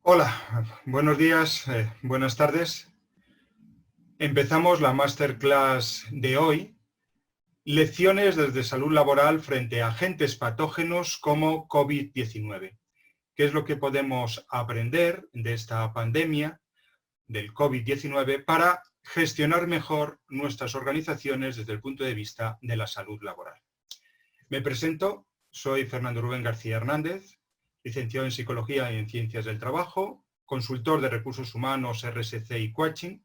Hola, buenos días, buenas tardes. Empezamos la masterclass de hoy, lecciones desde salud laboral frente a agentes patógenos como COVID-19. ¿Qué es lo que podemos aprender de esta pandemia del COVID-19 para gestionar mejor nuestras organizaciones desde el punto de vista de la salud laboral? Me presento, soy Fernando Rubén García Hernández, licenciado en Psicología y en Ciencias del Trabajo, consultor de recursos humanos, RSC y coaching,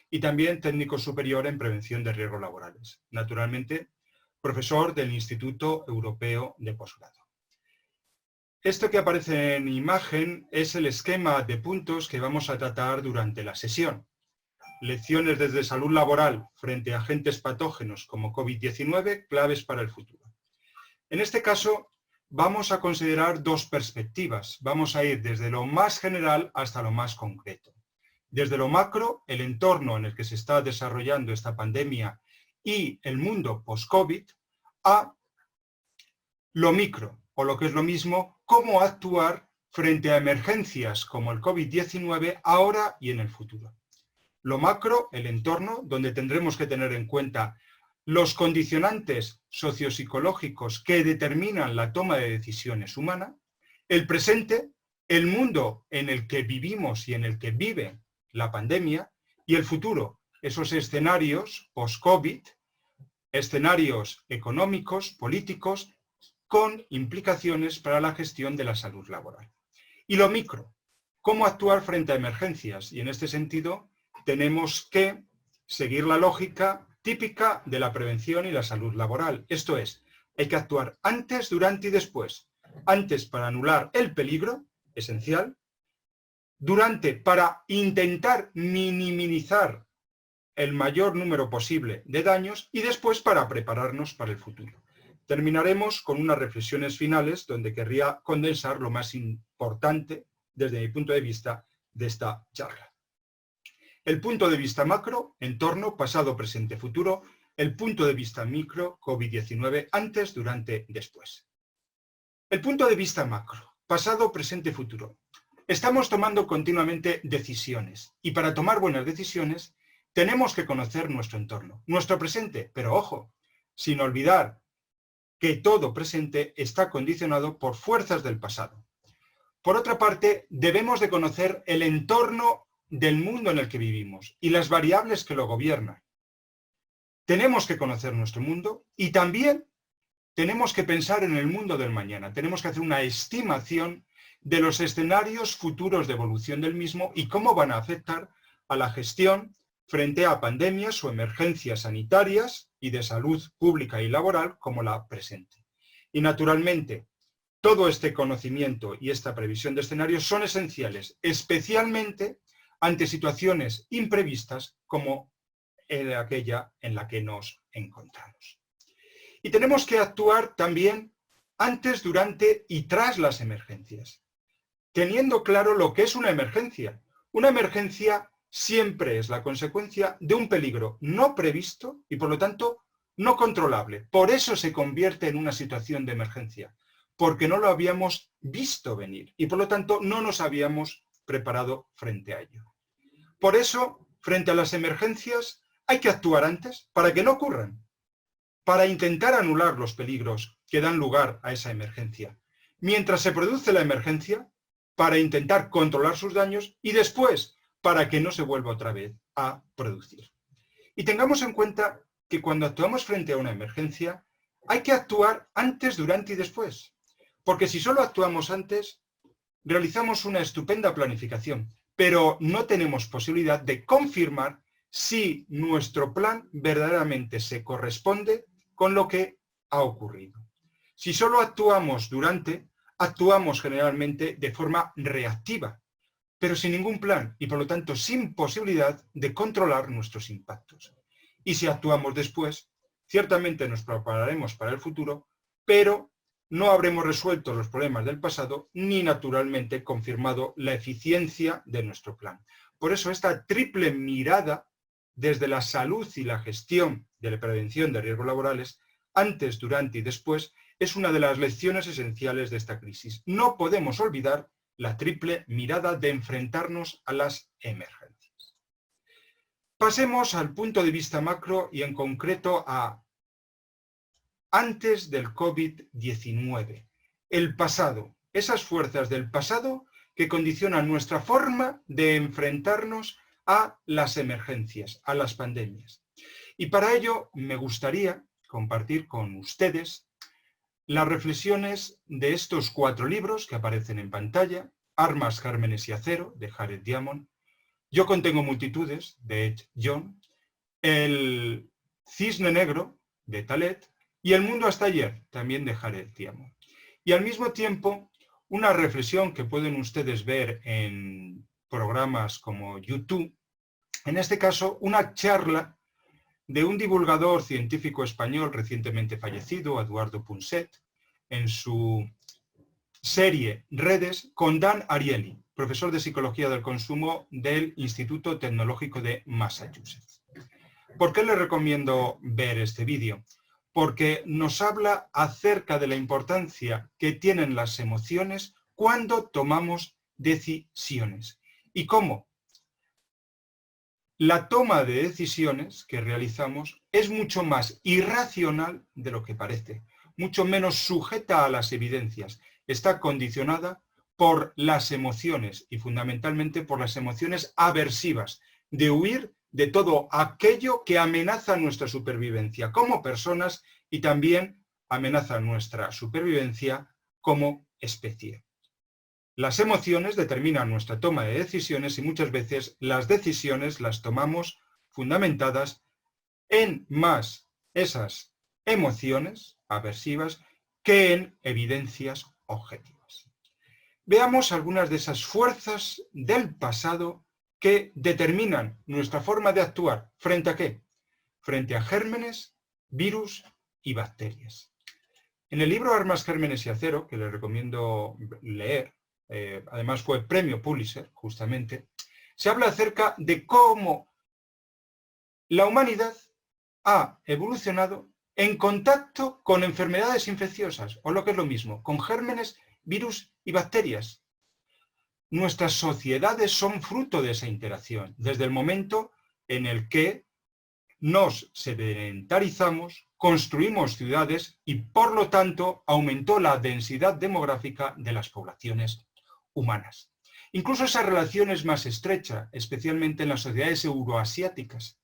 y también técnico superior en prevención de riesgos laborales. Naturalmente, profesor del Instituto Europeo de Posgrado. Esto que aparece en imagen es el esquema de puntos que vamos a tratar durante la sesión. Lecciones desde salud laboral frente a agentes patógenos como COVID-19, claves para el futuro. En este caso, vamos a considerar dos perspectivas. Vamos a ir desde lo más general hasta lo más concreto. Desde lo macro, el entorno en el que se está desarrollando esta pandemia y el mundo post-COVID, a lo micro, o lo que es lo mismo, cómo actuar frente a emergencias como el COVID-19 ahora y en el futuro. Lo macro, el entorno, donde tendremos que tener en cuenta los condicionantes sociopsicológicos que determinan la toma de decisiones humana, el presente, el mundo en el que vivimos y en el que vive la pandemia, y el futuro, esos escenarios post-COVID, escenarios económicos, políticos, con implicaciones para la gestión de la salud laboral. Y lo micro, cómo actuar frente a emergencias, y en este sentido tenemos que seguir la lógica típica de la prevención y la salud laboral. Esto es, hay que actuar antes, durante y después. Antes para anular el peligro, esencial. Durante para intentar minimizar el mayor número posible de daños y después para prepararnos para el futuro. Terminaremos con unas reflexiones finales donde querría condensar lo más importante desde mi punto de vista de esta charla. El punto de vista macro, entorno, pasado, presente, futuro. El punto de vista micro, COVID-19, antes, durante, después. El punto de vista macro, pasado, presente, futuro. Estamos tomando continuamente decisiones y para tomar buenas decisiones tenemos que conocer nuestro entorno, nuestro presente, pero ojo, sin olvidar que todo presente está condicionado por fuerzas del pasado. Por otra parte, debemos de conocer el entorno del mundo en el que vivimos y las variables que lo gobiernan. Tenemos que conocer nuestro mundo y también tenemos que pensar en el mundo del mañana. Tenemos que hacer una estimación de los escenarios futuros de evolución del mismo y cómo van a afectar a la gestión frente a pandemias o emergencias sanitarias y de salud pública y laboral como la presente. Y naturalmente, todo este conocimiento y esta previsión de escenarios son esenciales, especialmente ante situaciones imprevistas como aquella en la que nos encontramos. Y tenemos que actuar también antes, durante y tras las emergencias, teniendo claro lo que es una emergencia. Una emergencia siempre es la consecuencia de un peligro no previsto y por lo tanto no controlable. Por eso se convierte en una situación de emergencia, porque no lo habíamos visto venir y por lo tanto no nos habíamos preparado frente a ello. Por eso, frente a las emergencias, hay que actuar antes para que no ocurran, para intentar anular los peligros que dan lugar a esa emergencia. Mientras se produce la emergencia, para intentar controlar sus daños y después para que no se vuelva otra vez a producir. Y tengamos en cuenta que cuando actuamos frente a una emergencia, hay que actuar antes, durante y después. Porque si solo actuamos antes, realizamos una estupenda planificación, pero no tenemos posibilidad de confirmar si nuestro plan verdaderamente se corresponde con lo que ha ocurrido. Si solo actuamos durante, actuamos generalmente de forma reactiva, pero sin ningún plan y por lo tanto sin posibilidad de controlar nuestros impactos. Y si actuamos después, ciertamente nos prepararemos para el futuro, pero no habremos resuelto los problemas del pasado ni naturalmente confirmado la eficiencia de nuestro plan. Por eso esta triple mirada desde la salud y la gestión de la prevención de riesgos laborales, antes, durante y después, es una de las lecciones esenciales de esta crisis. No podemos olvidar la triple mirada de enfrentarnos a las emergencias. Pasemos al punto de vista macro y en concreto a antes del COVID-19, el pasado, esas fuerzas del pasado que condicionan nuestra forma de enfrentarnos a las emergencias, a las pandemias. Y para ello me gustaría compartir con ustedes las reflexiones de estos 4 libros que aparecen en pantalla: Armas, Gérmenes y Acero, de Jared Diamond; Yo contengo multitudes, de Ed Yong; El Cisne Negro, de Talet; y El mundo hasta ayer, también de Jared Diamond. Y al mismo tiempo, una reflexión que pueden ustedes ver en programas como YouTube, en este caso, una charla de un divulgador científico español recientemente fallecido, Eduardo Punset, en su serie Redes, con Dan Ariely, profesor de Psicología del Consumo del Instituto Tecnológico de Massachusetts. ¿Por qué les recomiendo ver este vídeo? Porque nos habla acerca de la importancia que tienen las emociones cuando tomamos decisiones y cómo la toma de decisiones que realizamos es mucho más irracional de lo que parece, mucho menos sujeta a las evidencias. Está condicionada por las emociones y fundamentalmente por las emociones aversivas, de huir de todo aquello que amenaza nuestra supervivencia como personas y también amenaza nuestra supervivencia como especie. Las emociones determinan nuestra toma de decisiones y muchas veces las decisiones las tomamos fundamentadas en más esas emociones aversivas que en evidencias objetivas. Veamos algunas de esas fuerzas del pasado que determinan nuestra forma de actuar. ¿Frente a qué? Frente a gérmenes, virus y bacterias. En el libro Armas, Gérmenes y Acero, que les recomiendo leer, además fue premio Pulitzer, justamente, se habla acerca de cómo la humanidad ha evolucionado en contacto con enfermedades infecciosas, o lo que es lo mismo, con gérmenes, virus y bacterias. Nuestras sociedades son fruto de esa interacción, desde el momento en el que nos sedentarizamos, construimos ciudades y, por lo tanto, aumentó la densidad demográfica de las poblaciones humanas. Incluso esa relación es más estrecha, especialmente en las sociedades euroasiáticas,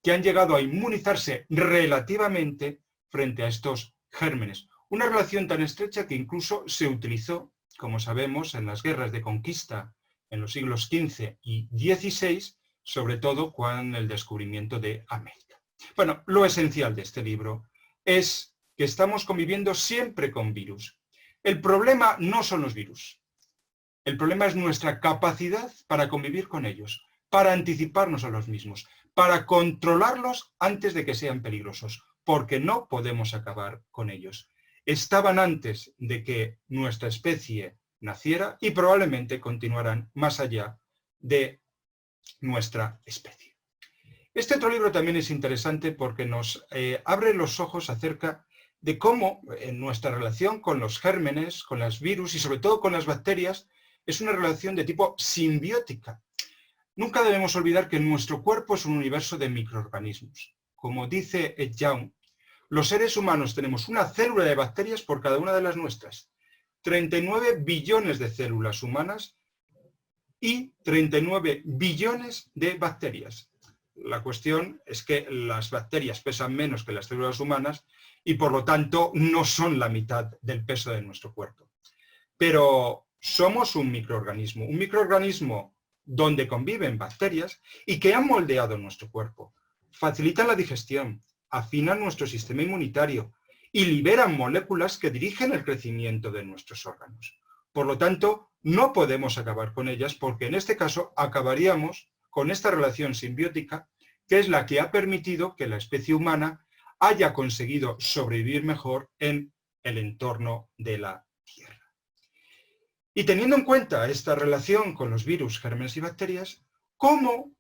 que han llegado a inmunizarse relativamente frente a estos gérmenes. Una relación tan estrecha que incluso se utilizó, como sabemos, en las guerras de conquista en los siglos XV y XVI, sobre todo con el descubrimiento de América. Bueno, lo esencial de este libro es que estamos conviviendo siempre con virus. El problema no son los virus. El problema es nuestra capacidad para convivir con ellos, para anticiparnos a los mismos, para controlarlos antes de que sean peligrosos, porque no podemos acabar con ellos. Estaban antes de que nuestra especie naciera y probablemente continuarán más allá de nuestra especie. Este otro libro también es interesante porque nos abre los ojos acerca de cómo en nuestra relación con los gérmenes, con los virus y sobre todo con las bacterias, es una relación de tipo simbiótica. Nunca debemos olvidar que nuestro cuerpo es un universo de microorganismos. Como dice Ed Yong, los seres humanos tenemos una célula de bacterias por cada una de las nuestras. 39 billones de células humanas y 39 billones de bacterias. La cuestión es que las bacterias pesan menos que las células humanas y por lo tanto no son la mitad del peso de nuestro cuerpo. Pero somos un microorganismo donde conviven bacterias y que han moldeado nuestro cuerpo, facilitan la digestión, afinan nuestro sistema inmunitario y liberan moléculas que dirigen el crecimiento de nuestros órganos. Por lo tanto, no podemos acabar con ellas porque en este caso acabaríamos con esta relación simbiótica que es la que ha permitido que la especie humana haya conseguido sobrevivir mejor en el entorno de la Tierra. Y teniendo en cuenta esta relación con los virus, gérmenes y bacterias, ¿cómo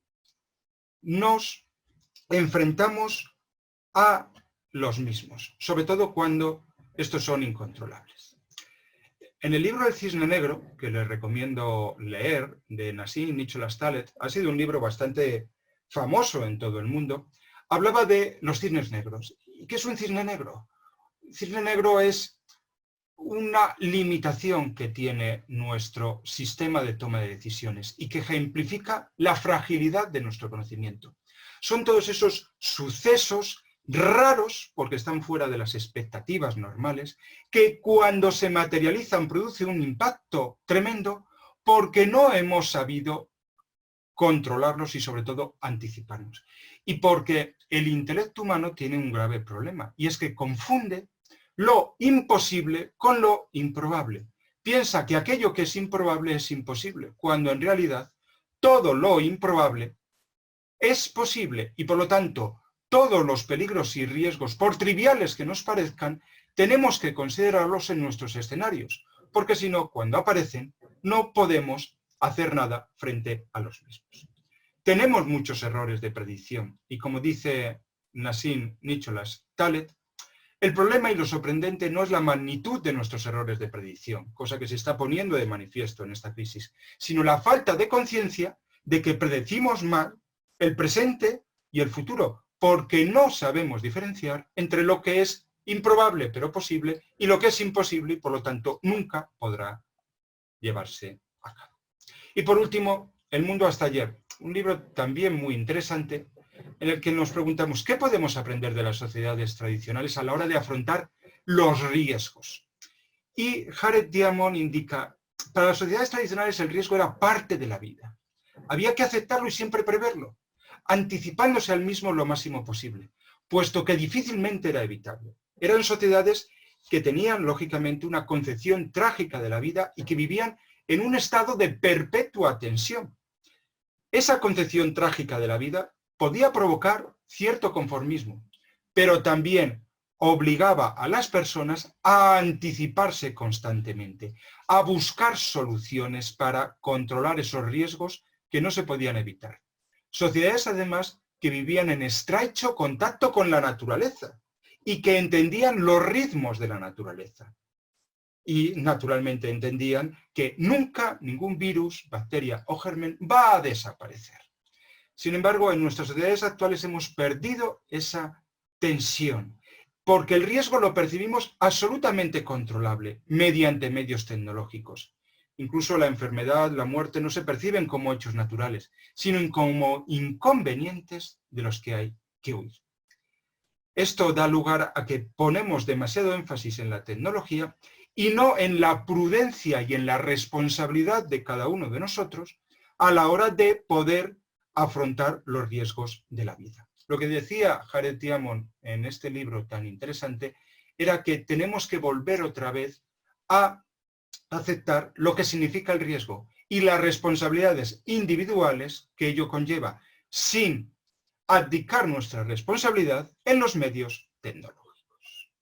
nos enfrentamos a los mismos? Sobre todo cuando estos son incontrolables. En el libro El Cisne Negro, que les recomiendo leer, de Nassim Nicholas Taleb, ha sido un libro bastante famoso en todo el mundo, hablaba de los cisnes negros. ¿Y qué es un cisne negro? El cisne negro es una limitación que tiene nuestro sistema de toma de decisiones y que ejemplifica la fragilidad de nuestro conocimiento. Son todos esos sucesos raros, porque están fuera de las expectativas normales, que cuando se materializan produce un impacto tremendo porque no hemos sabido controlarlos y sobre todo anticiparnos. Y porque el intelecto humano tiene un grave problema, y es que confunde lo imposible con lo improbable. Piensa que aquello que es improbable es imposible, cuando en realidad todo lo improbable es posible y por lo tanto todos los peligros y riesgos, por triviales que nos parezcan, tenemos que considerarlos en nuestros escenarios, porque si no, cuando aparecen, no podemos hacer nada frente a los mismos. Tenemos muchos errores de predicción y como dice Nassim Nicholas Taleb, el problema y lo sorprendente no es la magnitud de nuestros errores de predicción, cosa que se está poniendo de manifiesto en esta crisis, sino la falta de conciencia de que predecimos mal el presente y el futuro, porque no sabemos diferenciar entre lo que es improbable pero posible y lo que es imposible y por lo tanto nunca podrá llevarse a cabo. Y por último, El mundo hasta ayer, un libro también muy interesante en el que nos preguntamos qué podemos aprender de las sociedades tradicionales a la hora de afrontar los riesgos. Y Jared Diamond indica, para las sociedades tradicionales el riesgo era parte de la vida. Había que aceptarlo y siempre preverlo, anticipándose al mismo lo máximo posible, puesto que difícilmente era evitable. Eran sociedades que tenían, lógicamente, una concepción trágica de la vida y que vivían en un estado de perpetua tensión. Esa concepción trágica de la vida podía provocar cierto conformismo, pero también obligaba a las personas a anticiparse constantemente, a buscar soluciones para controlar esos riesgos que no se podían evitar. Sociedades, además, que vivían en estrecho contacto con la naturaleza y que entendían los ritmos de la naturaleza. Y, naturalmente, entendían que nunca ningún virus, bacteria o germen va a desaparecer. Sin embargo, en nuestras sociedades actuales hemos perdido esa tensión, porque el riesgo lo percibimos absolutamente controlable mediante medios tecnológicos. Incluso la enfermedad, la muerte no se perciben como hechos naturales, sino como inconvenientes de los que hay que huir. Esto da lugar a que ponemos demasiado énfasis en la tecnología y no en la prudencia y en la responsabilidad de cada uno de nosotros a la hora de poder afrontar los riesgos de la vida. Lo que decía Jared Diamond en este libro tan interesante era que tenemos que volver otra vez a aceptar lo que significa el riesgo y las responsabilidades individuales que ello conlleva, sin abdicar nuestra responsabilidad en los medios tecnológicos.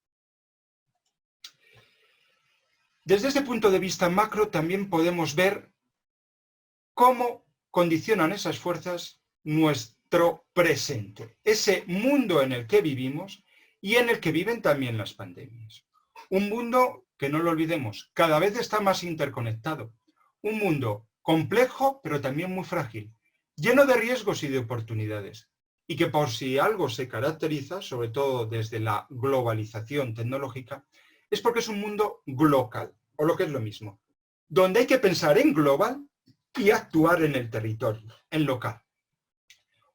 Desde este punto de vista macro también podemos ver cómo condicionan esas fuerzas nuestro presente, ese mundo en el que vivimos y en el que viven también las pandemias. Un mundo que, no lo olvidemos, cada vez está más interconectado. Un mundo complejo, pero también muy frágil, lleno de riesgos y de oportunidades. Y que por si algo se caracteriza, sobre todo desde la globalización tecnológica, es porque es un mundo glocal, o lo que es lo mismo, donde hay que pensar en global y actuar en el territorio, en local.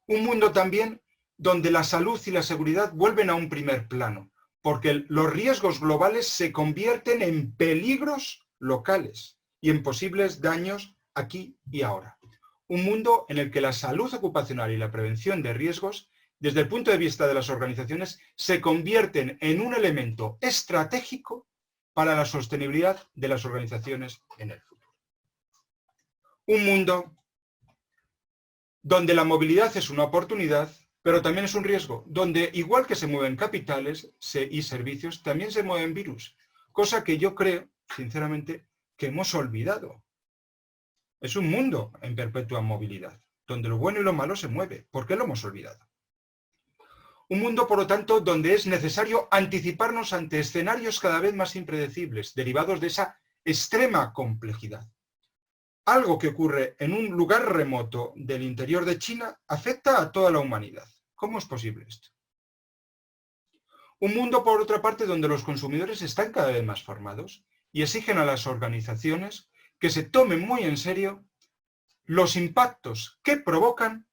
Un mundo también donde la salud y la seguridad vuelven a un primer plano, porque los riesgos globales se convierten en peligros locales y en posibles daños aquí y ahora. Un mundo en el que la salud ocupacional y la prevención de riesgos, desde el punto de vista de las organizaciones, se convierten en un elemento estratégico para la sostenibilidad de las organizaciones en el futuro. Un mundo donde la movilidad es una oportunidad, pero también es un riesgo, donde igual que se mueven capitales y servicios, también se mueven virus, cosa que yo creo, sinceramente, que hemos olvidado. Es un mundo en perpetua movilidad, donde lo bueno y lo malo se mueve. ¿Por qué lo hemos olvidado? Un mundo, por lo tanto, donde es necesario anticiparnos ante escenarios cada vez más impredecibles, derivados de esa extrema complejidad. Algo que ocurre en un lugar remoto del interior de China afecta a toda la humanidad. ¿Cómo es posible esto? Un mundo, por otra parte, donde los consumidores están cada vez más formados y exigen a las organizaciones que se tomen muy en serio los impactos que provocan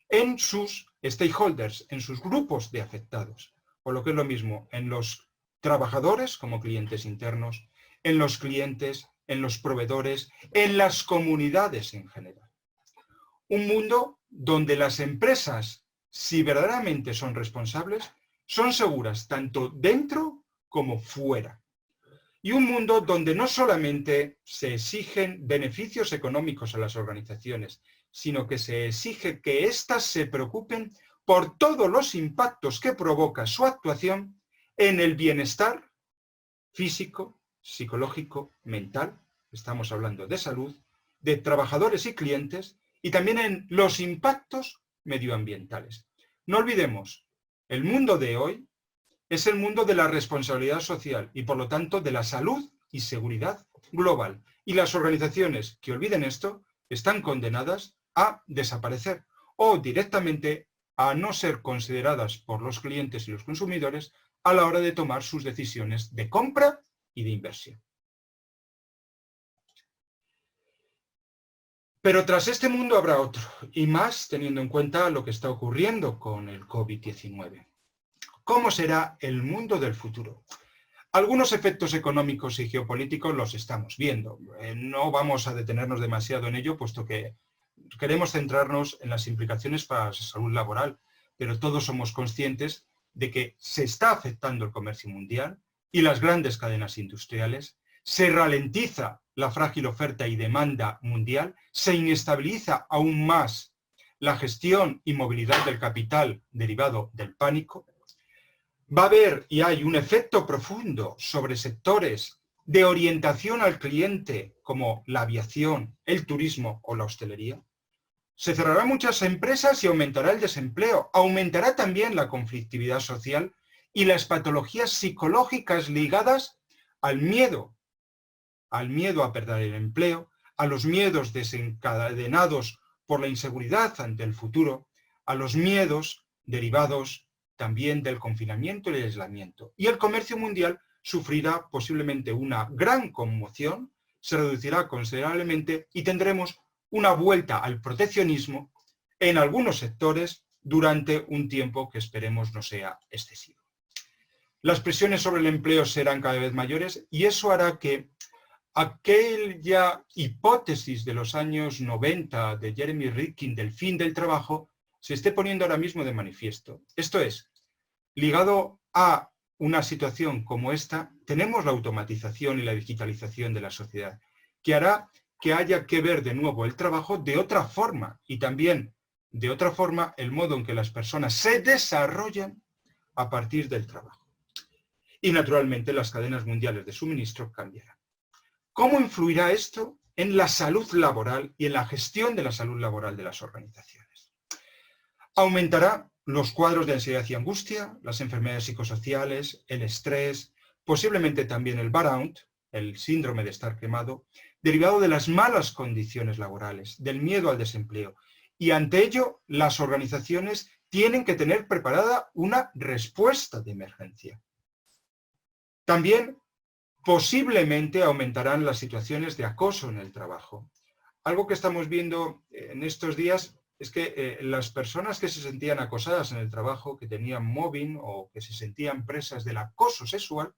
en sus stakeholders, en sus grupos de afectados, o lo que es lo mismo, en los trabajadores como clientes internos, en los clientes, en los proveedores, en las comunidades en general. Un mundo donde las empresas, si verdaderamente son responsables, son seguras tanto dentro como fuera. Y un mundo donde no solamente se exigen beneficios económicos a las organizaciones, sino que se exige que éstas se preocupen por todos los impactos que provoca su actuación en el bienestar físico, psicológico, mental, estamos hablando de salud, de trabajadores y clientes, y también en los impactos medioambientales. No olvidemos, el mundo de hoy es el mundo de la responsabilidad social y, por lo tanto, de la salud y seguridad global. Y las organizaciones que olviden esto están condenadas a desaparecer o directamente a no ser consideradas por los clientes y los consumidores a la hora de tomar sus decisiones de compra y de inversión. Pero tras este mundo habrá otro, y más teniendo en cuenta lo que está ocurriendo con el COVID-19. ¿Cómo será el mundo del futuro? Algunos efectos económicos y geopolíticos los estamos viendo. No vamos a detenernos demasiado en ello, puesto que queremos centrarnos en las implicaciones para la salud laboral, pero todos somos conscientes de que se está afectando el comercio mundial y las grandes cadenas industriales, se ralentiza la frágil oferta y demanda mundial, se inestabiliza aún más la gestión y movilidad del capital derivado del pánico. Va a haber y hay un efecto profundo sobre sectores de orientación al cliente como la aviación, el turismo o la hostelería. Se cerrarán muchas empresas y aumentará el desempleo. Aumentará también la conflictividad social y las patologías psicológicas ligadas al miedo a perder el empleo, a los miedos desencadenados por la inseguridad ante el futuro, a los miedos derivados también del confinamiento y el aislamiento. Y el comercio mundial sufrirá posiblemente una gran conmoción, se reducirá considerablemente y tendremos una vuelta al proteccionismo en algunos sectores durante un tiempo que esperemos no sea excesivo. Las presiones sobre el empleo serán cada vez mayores y eso hará que aquella hipótesis de los años 90 de Jeremy Rifkin del fin del trabajo se esté poniendo ahora mismo de manifiesto. Esto es, ligado a una situación como esta, tenemos la automatización y la digitalización de la sociedad, que hará que haya que ver de nuevo el trabajo de otra forma y también de otra forma el modo en que las personas se desarrollan a partir del trabajo. Y naturalmente las cadenas mundiales de suministro cambiarán. ¿Cómo influirá esto en la salud laboral y en la gestión de la salud laboral de las organizaciones? Aumentará los cuadros de ansiedad y angustia, las enfermedades psicosociales, el estrés, posiblemente también el burnout, el síndrome de estar quemado, derivado de las malas condiciones laborales, del miedo al desempleo. Y ante ello, las organizaciones tienen que tener preparada una respuesta de emergencia. También posiblemente aumentarán las situaciones de acoso en el trabajo. Algo que estamos viendo en estos días es que las personas que se sentían acosadas en el trabajo, que tenían mobbing o que se sentían presas del acoso sexual,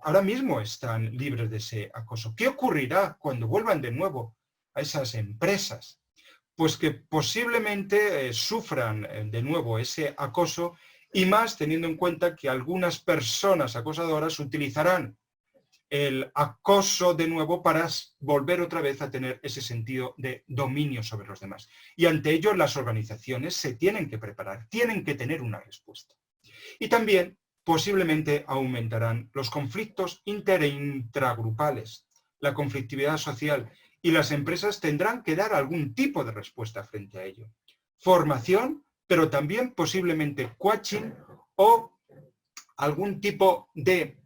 ahora mismo están libres de ese acoso. ¿Qué ocurrirá cuando vuelvan de nuevo a esas empresas? Pues que posiblemente sufran de nuevo ese acoso y más teniendo en cuenta que algunas personas acosadoras utilizarán el acoso de nuevo para volver otra vez a tener ese sentido de dominio sobre los demás. Y ante ello las organizaciones se tienen que preparar, tienen que tener una respuesta. Y también posiblemente aumentarán los conflictos inter e intragrupales, la conflictividad social, y las empresas tendrán que dar algún tipo de respuesta frente a ello. Formación, pero también posiblemente coaching o algún tipo de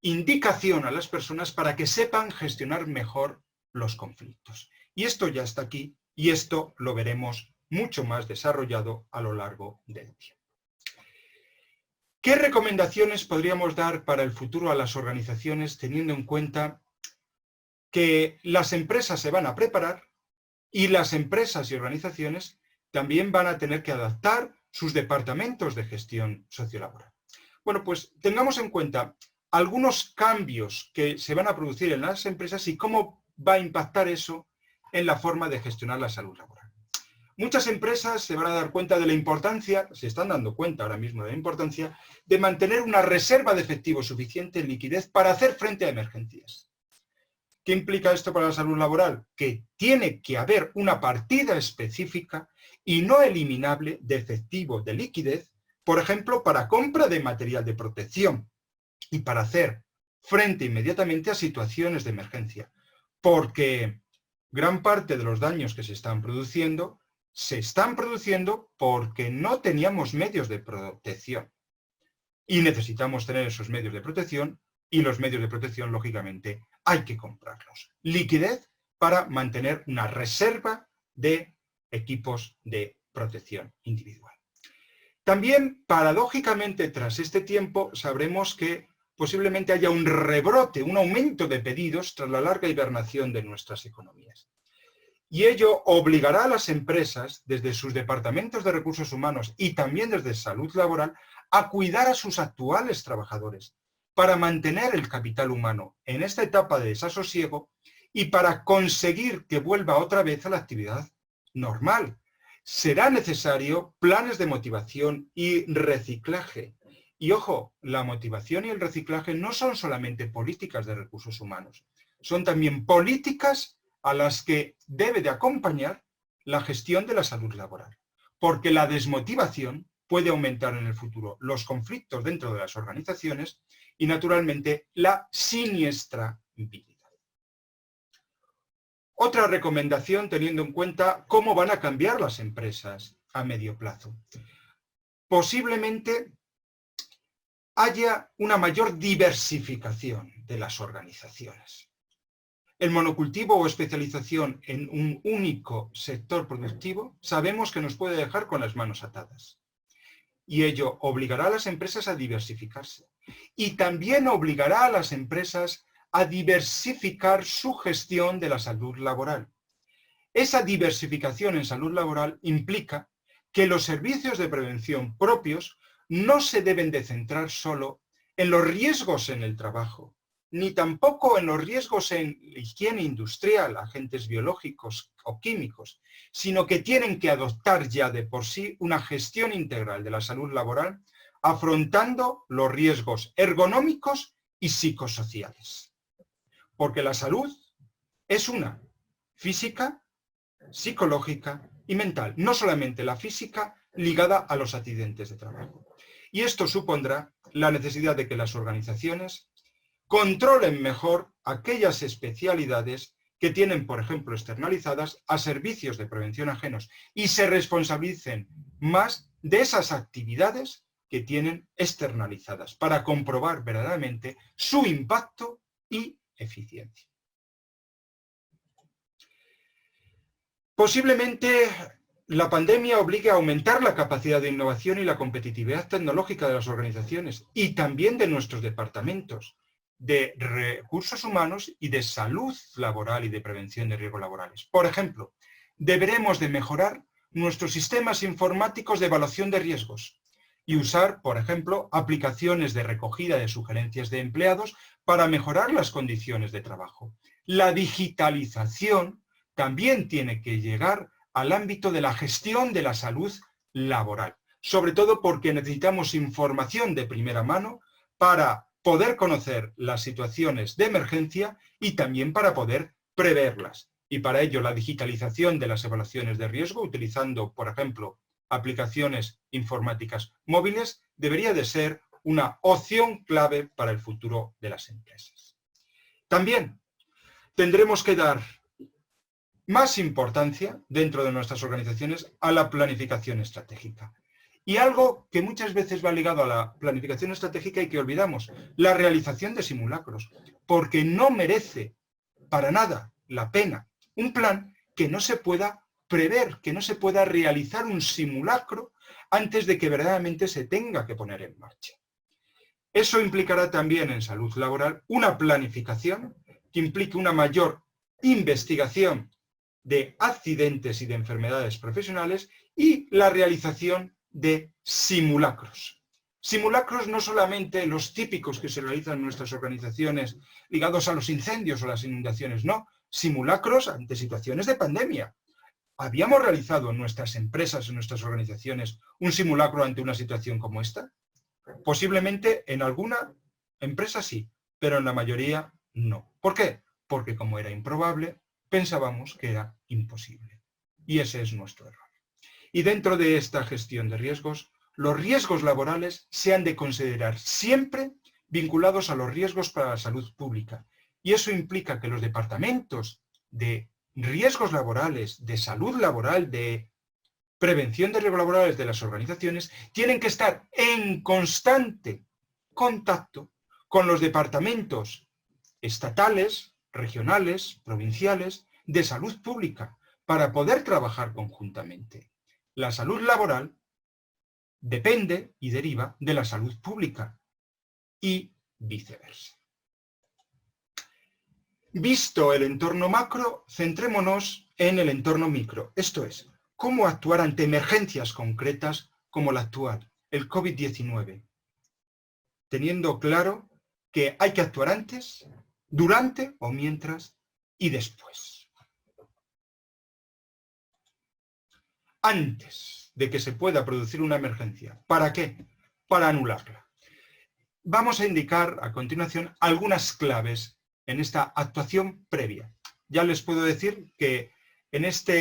indicación a las personas para que sepan gestionar mejor los conflictos. Y esto ya está aquí y esto lo veremos mucho más desarrollado a lo largo del tiempo. ¿Qué recomendaciones podríamos dar para el futuro a las organizaciones teniendo en cuenta que las empresas se van a preparar y las empresas y organizaciones también van a tener que adaptar sus departamentos de gestión sociolaboral? Bueno, pues tengamos en cuenta algunos cambios que se van a producir en las empresas y cómo va a impactar eso en la forma de gestionar la salud laboral. Muchas empresas se van a dar cuenta de la importancia, se están dando cuenta ahora mismo de la importancia, de mantener una reserva de efectivo suficiente en liquidez para hacer frente a emergencias. ¿Qué implica esto para la salud laboral? Que tiene que haber una partida específica y no eliminable de efectivo de liquidez, por ejemplo, para compra de material de protección y para hacer frente inmediatamente a situaciones de emergencia, porque gran parte de los daños que se están produciendo porque no teníamos medios de protección. Y necesitamos tener esos medios de protección, y los medios de protección, lógicamente, hay que comprarlos. Liquidez para mantener una reserva de equipos de protección individual. También, paradójicamente, tras este tiempo, sabremos que posiblemente haya un rebrote, un aumento de pedidos tras la larga hibernación de nuestras economías. Y ello obligará a las empresas, desde sus departamentos de recursos humanos y también desde salud laboral, a cuidar a sus actuales trabajadores para mantener el capital humano en esta etapa de desasosiego y para conseguir que vuelva otra vez a la actividad normal. Será necesario planes de motivación y reciclaje. Y ojo, la motivación y el reciclaje no son solamente políticas de recursos humanos, son también políticas a las que debe de acompañar la gestión de la salud laboral, porque la desmotivación puede aumentar en el futuro los conflictos dentro de las organizaciones y, naturalmente, la siniestrabilidad. Otra recomendación, teniendo en cuenta cómo van a cambiar las empresas a medio plazo. Posiblemente haya una mayor diversificación de las organizaciones. El monocultivo o especialización en un único sector productivo sabemos que nos puede dejar con las manos atadas. Y ello obligará a las empresas a diversificarse. Y también obligará a las empresas a diversificar su gestión de la salud laboral. Esa diversificación en salud laboral implica que los servicios de prevención propios no se deben de centrar solo en los riesgos en el trabajo, ni tampoco en los riesgos en higiene industrial, agentes biológicos o químicos, sino que tienen que adoptar ya de por sí una gestión integral de la salud laboral, afrontando los riesgos ergonómicos y psicosociales. Porque la salud es una, física, psicológica y mental, no solamente la física ligada a los accidentes de trabajo. Y esto supondrá la necesidad de que las organizaciones controlen mejor aquellas especialidades que tienen, por ejemplo, externalizadas a servicios de prevención ajenos y se responsabilicen más de esas actividades que tienen externalizadas para comprobar verdaderamente su impacto y eficiencia. Posiblemente la pandemia obligue a aumentar la capacidad de innovación y la competitividad tecnológica de las organizaciones y también de nuestros departamentos de recursos humanos y de salud laboral y de prevención de riesgos laborales. Por ejemplo, deberemos de mejorar nuestros sistemas informáticos de evaluación de riesgos y usar, por ejemplo, aplicaciones de recogida de sugerencias de empleados para mejorar las condiciones de trabajo. La digitalización también tiene que llegar al ámbito de la gestión de la salud laboral, sobre todo porque necesitamos información de primera mano para poder conocer las situaciones de emergencia y también para poder preverlas. Y para ello la digitalización de las evaluaciones de riesgo, utilizando, por ejemplo, aplicaciones informáticas móviles, debería de ser una opción clave para el futuro de las empresas. También tendremos que dar más importancia dentro de nuestras organizaciones a la planificación estratégica. Y algo que muchas veces va ligado a la planificación estratégica y que olvidamos, la realización de simulacros, porque no merece para nada la pena un plan que no se pueda prever, que no se pueda realizar un simulacro antes de que verdaderamente se tenga que poner en marcha. Eso implicará también en salud laboral una planificación que implique una mayor investigación de accidentes y de enfermedades profesionales y la realización de simulacros. Simulacros no solamente los típicos que se realizan en nuestras organizaciones ligados a los incendios o las inundaciones, no, simulacros ante situaciones de pandemia. ¿Habíamos realizado en nuestras empresas, en nuestras organizaciones, un simulacro ante una situación como esta? Posiblemente en alguna empresa sí, pero en la mayoría no. ¿Por qué? Porque como era improbable, pensábamos que era imposible. Y ese es nuestro error. Y dentro de esta gestión de riesgos, los riesgos laborales se han de considerar siempre vinculados a los riesgos para la salud pública. Y eso implica que los departamentos de riesgos laborales, de salud laboral, de prevención de riesgos laborales de las organizaciones tienen que estar en constante contacto con los departamentos estatales, regionales, provinciales, de salud pública, para poder trabajar conjuntamente. La salud laboral depende y deriva de la salud pública y viceversa. Visto el entorno macro, centrémonos en el entorno micro, esto es, cómo actuar ante emergencias concretas como la actual, el COVID-19, teniendo claro que hay que actuar antes, durante o mientras y después. Antes de que se pueda producir una emergencia. ¿Para qué? Para anularla. Vamos a indicar a continuación algunas claves en esta actuación previa. Ya les puedo decir que en esta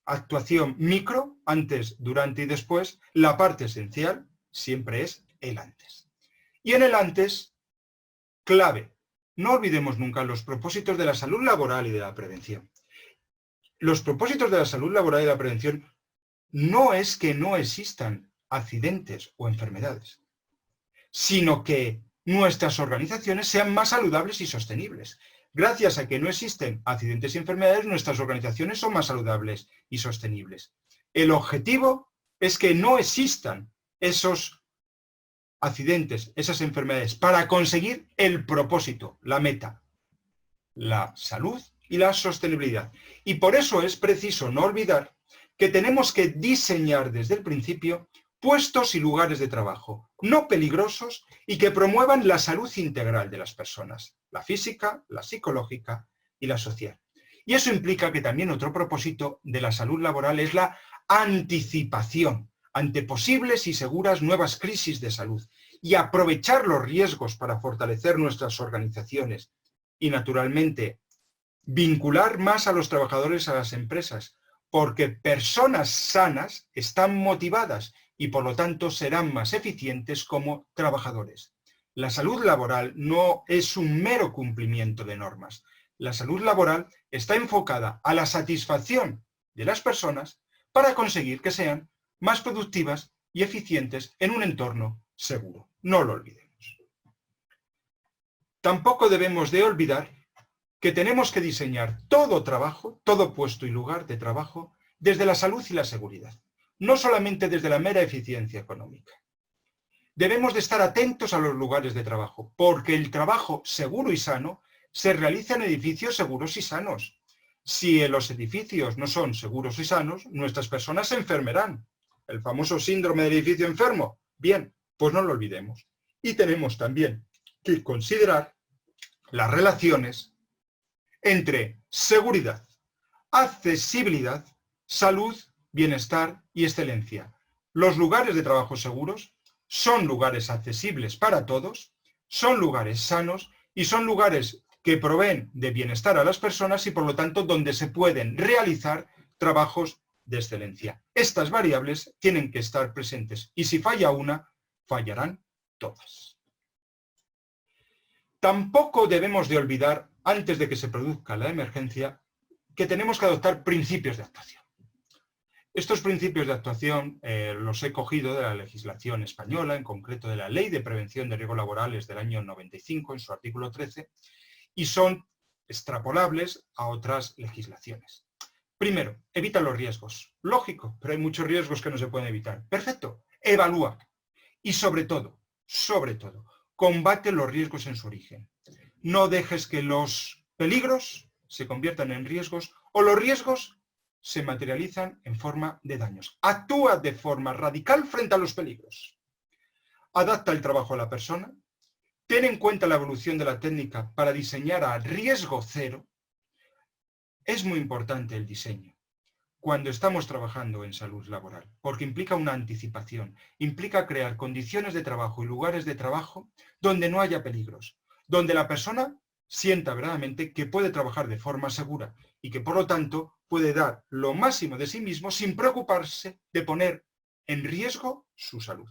actuación micro, antes, durante y después, la parte esencial siempre es el antes. Y en el antes, clave. No olvidemos nunca los propósitos de la salud laboral y de la prevención. Los propósitos de la salud laboral y de la prevención no es que no existan accidentes o enfermedades, sino que nuestras organizaciones sean más saludables y sostenibles. Gracias a que no existen accidentes y enfermedades, nuestras organizaciones son más saludables y sostenibles. El objetivo es que no existan esos accidentes, esas enfermedades, para conseguir el propósito, la meta, la salud y la sostenibilidad. Y por eso es preciso no olvidar que tenemos que diseñar desde el principio puestos y lugares de trabajo no peligrosos y que promuevan la salud integral de las personas, la física, la psicológica y la social. Y eso implica que también otro propósito de la salud laboral es la anticipación ante posibles y seguras nuevas crisis de salud y aprovechar los riesgos para fortalecer nuestras organizaciones y, naturalmente, vincular más a los trabajadores a las empresas, porque personas sanas están motivadas y por lo tanto serán más eficientes como trabajadores. La salud laboral no es un mero cumplimiento de normas. La salud laboral está enfocada a la satisfacción de las personas para conseguir que sean más productivas y eficientes en un entorno seguro. No lo olvidemos. Tampoco debemos de olvidar que tenemos que diseñar todo trabajo, todo puesto y lugar de trabajo desde la salud y la seguridad, no solamente desde la mera eficiencia económica. Debemos de estar atentos a los lugares de trabajo, porque el trabajo seguro y sano se realiza en edificios seguros y sanos. Si los edificios no son seguros y sanos, nuestras personas se enfermarán. El famoso síndrome del edificio enfermo. Bien, pues no lo olvidemos. Y tenemos también que considerar las relaciones entre seguridad, accesibilidad, salud, bienestar y excelencia. Los lugares de trabajo seguros son lugares accesibles para todos, son lugares sanos y son lugares que proveen de bienestar a las personas y por lo tanto donde se pueden realizar trabajos de excelencia. Estas variables tienen que estar presentes y si falla una, fallarán todas. Tampoco debemos de olvidar, antes de que se produzca la emergencia, que tenemos que adoptar principios de actuación. Estos principios de actuación los he cogido de la legislación española, en concreto de la Ley de Prevención de Riesgos Laborales del año 95, en su artículo 13, y son extrapolables a otras legislaciones. Primero, evita los riesgos. Lógico, pero hay muchos riesgos que no se pueden evitar. Perfecto, evalúa. Y sobre todo, combate los riesgos en su origen. No dejes que los peligros se conviertan en riesgos o los riesgos se materializan en forma de daños. Actúa de forma radical frente a los peligros. Adapta el trabajo a la persona. Ten en cuenta la evolución de la técnica para diseñar a riesgo cero. Es muy importante el diseño cuando estamos trabajando en salud laboral, porque implica una anticipación, implica crear condiciones de trabajo y lugares de trabajo donde no haya peligros, donde la persona sienta verdaderamente que puede trabajar de forma segura y que por lo tanto puede dar lo máximo de sí mismo sin preocuparse de poner en riesgo su salud.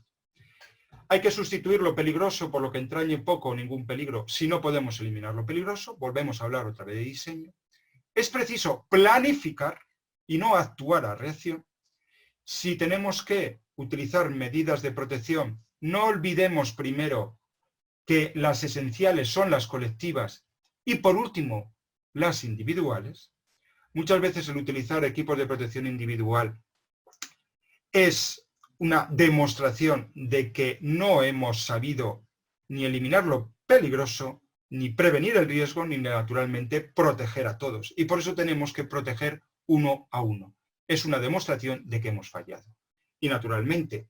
Hay que sustituir lo peligroso por lo que entrañe poco o ningún peligro si no podemos eliminar lo peligroso. Volvemos a hablar otra vez de diseño. Es preciso planificar y no actuar a reacción. Si tenemos que utilizar medidas de protección, no olvidemos primero que las esenciales son las colectivas y por último las individuales. Muchas veces el utilizar equipos de protección individual es una demostración de que no hemos sabido ni eliminar lo peligroso, ni prevenir el riesgo, ni naturalmente proteger a todos. Y por eso tenemos que proteger uno a uno. Es una demostración de que hemos fallado. Y naturalmente,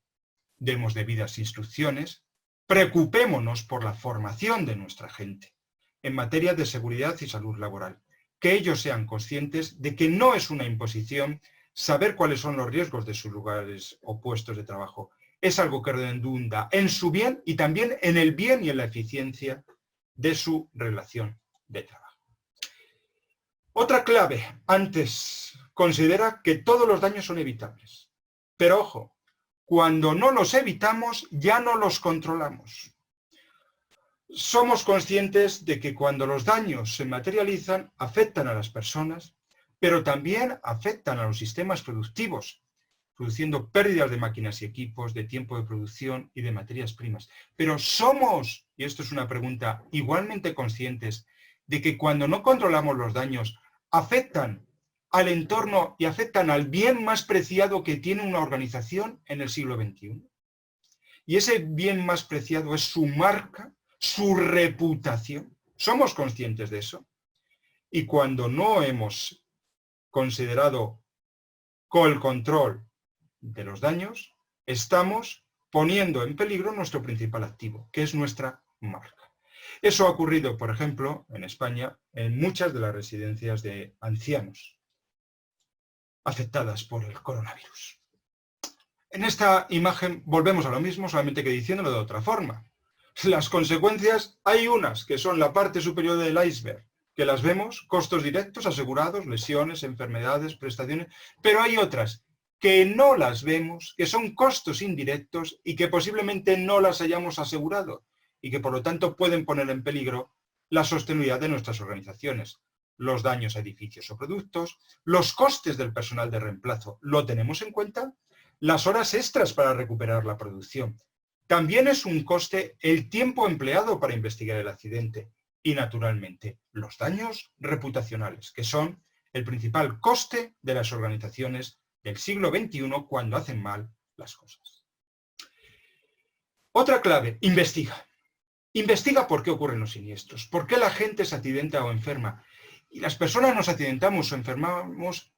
demos debidas instrucciones, preocupémonos por la formación de nuestra gente en materia de seguridad y salud laboral. Que ellos sean conscientes de que no es una imposición saber cuáles son los riesgos de sus lugares o puestos de trabajo. Es algo que redunda en su bien y también en el bien y en la eficiencia de su relación de trabajo. Otra clave, antes, considera que todos los daños son evitables. Pero ojo, cuando no los evitamos, ya no los controlamos. Somos conscientes de que cuando los daños se materializan, afectan a las personas, pero también afectan a los sistemas productivos, produciendo pérdidas de máquinas y equipos, de tiempo de producción y de materias primas. Pero somos, y esto es una pregunta, igualmente conscientes de que cuando no controlamos los daños, afectan al entorno y afectan al bien más preciado que tiene una organización en el siglo XXI. Y ese bien más preciado es su marca, su reputación. ¿Somos conscientes de eso? Y cuando no hemos considerado con el control de los daños, estamos poniendo en peligro nuestro principal activo, que es nuestra marca. Eso ha ocurrido, por ejemplo, en España, en muchas de las residencias de ancianos afectadas por el coronavirus. En esta imagen volvemos a lo mismo, solamente que diciéndolo de otra forma. Las consecuencias, hay unas que son la parte superior del iceberg, que las vemos, costos directos, asegurados, lesiones, enfermedades, prestaciones, pero hay otras que no las vemos, que son costos indirectos y que posiblemente no las hayamos asegurado y que por lo tanto pueden poner en peligro la sostenibilidad de nuestras organizaciones. Los daños a edificios o productos, los costes del personal de reemplazo, ¿lo tenemos en cuenta? Las horas extras para recuperar la producción. También es un coste el tiempo empleado para investigar el accidente y, naturalmente, los daños reputacionales, que son el principal coste de las organizaciones del siglo XXI cuando hacen mal las cosas. Otra clave, investiga. Investiga por qué ocurren los siniestros, por qué la gente se accidenta o enferma. Y las personas nos accidentamos o enfermamos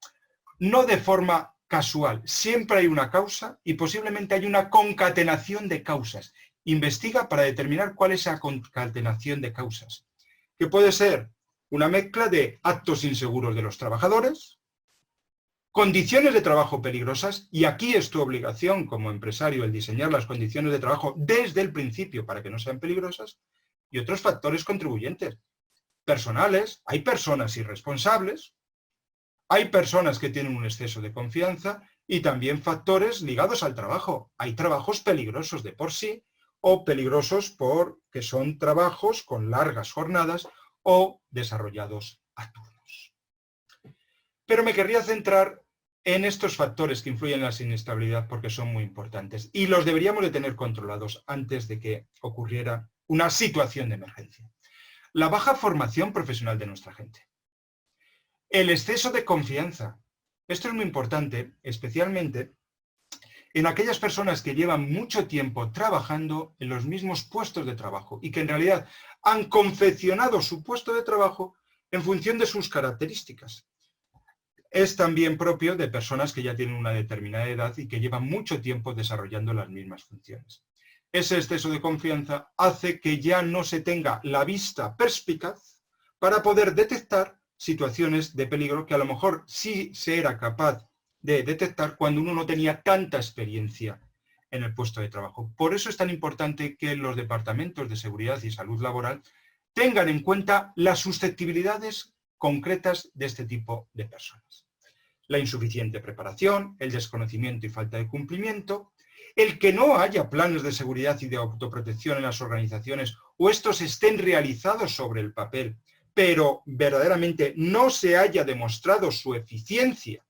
no de forma casual. Siempre hay una causa y posiblemente hay una concatenación de causas. Investiga para determinar cuál es esa concatenación de causas, que puede ser una mezcla de actos inseguros de los trabajadores, condiciones de trabajo peligrosas, y aquí es tu obligación como empresario el diseñar las condiciones de trabajo desde el principio para que no sean peligrosas, y otros factores contribuyentes. Personales, hay personas irresponsables, hay personas que tienen un exceso de confianza y también factores ligados al trabajo. Hay trabajos peligrosos de por sí o peligrosos porque son trabajos con largas jornadas o desarrollados a turnos. Pero me querría centrar en estos factores que influyen en la siniestralidad porque son muy importantes y los deberíamos de tener controlados antes de que ocurriera una situación de emergencia. La baja formación profesional de nuestra gente. El exceso de confianza. Esto es muy importante, especialmente en aquellas personas que llevan mucho tiempo trabajando en los mismos puestos de trabajo y que en realidad han confeccionado su puesto de trabajo en función de sus características. Es también propio de personas que ya tienen una determinada edad y que llevan mucho tiempo desarrollando las mismas funciones. Ese exceso de confianza hace que ya no se tenga la vista perspicaz para poder detectar situaciones de peligro que a lo mejor sí se era capaz de detectar cuando uno no tenía tanta experiencia en el puesto de trabajo. Por eso es tan importante que los departamentos de seguridad y salud laboral tengan en cuenta las susceptibilidades concretas de este tipo de personas. La insuficiente preparación, el desconocimiento y falta de cumplimiento, el que no haya planes de seguridad y de autoprotección en las organizaciones o estos estén realizados sobre el papel, pero verdaderamente no se haya demostrado su eficiencia,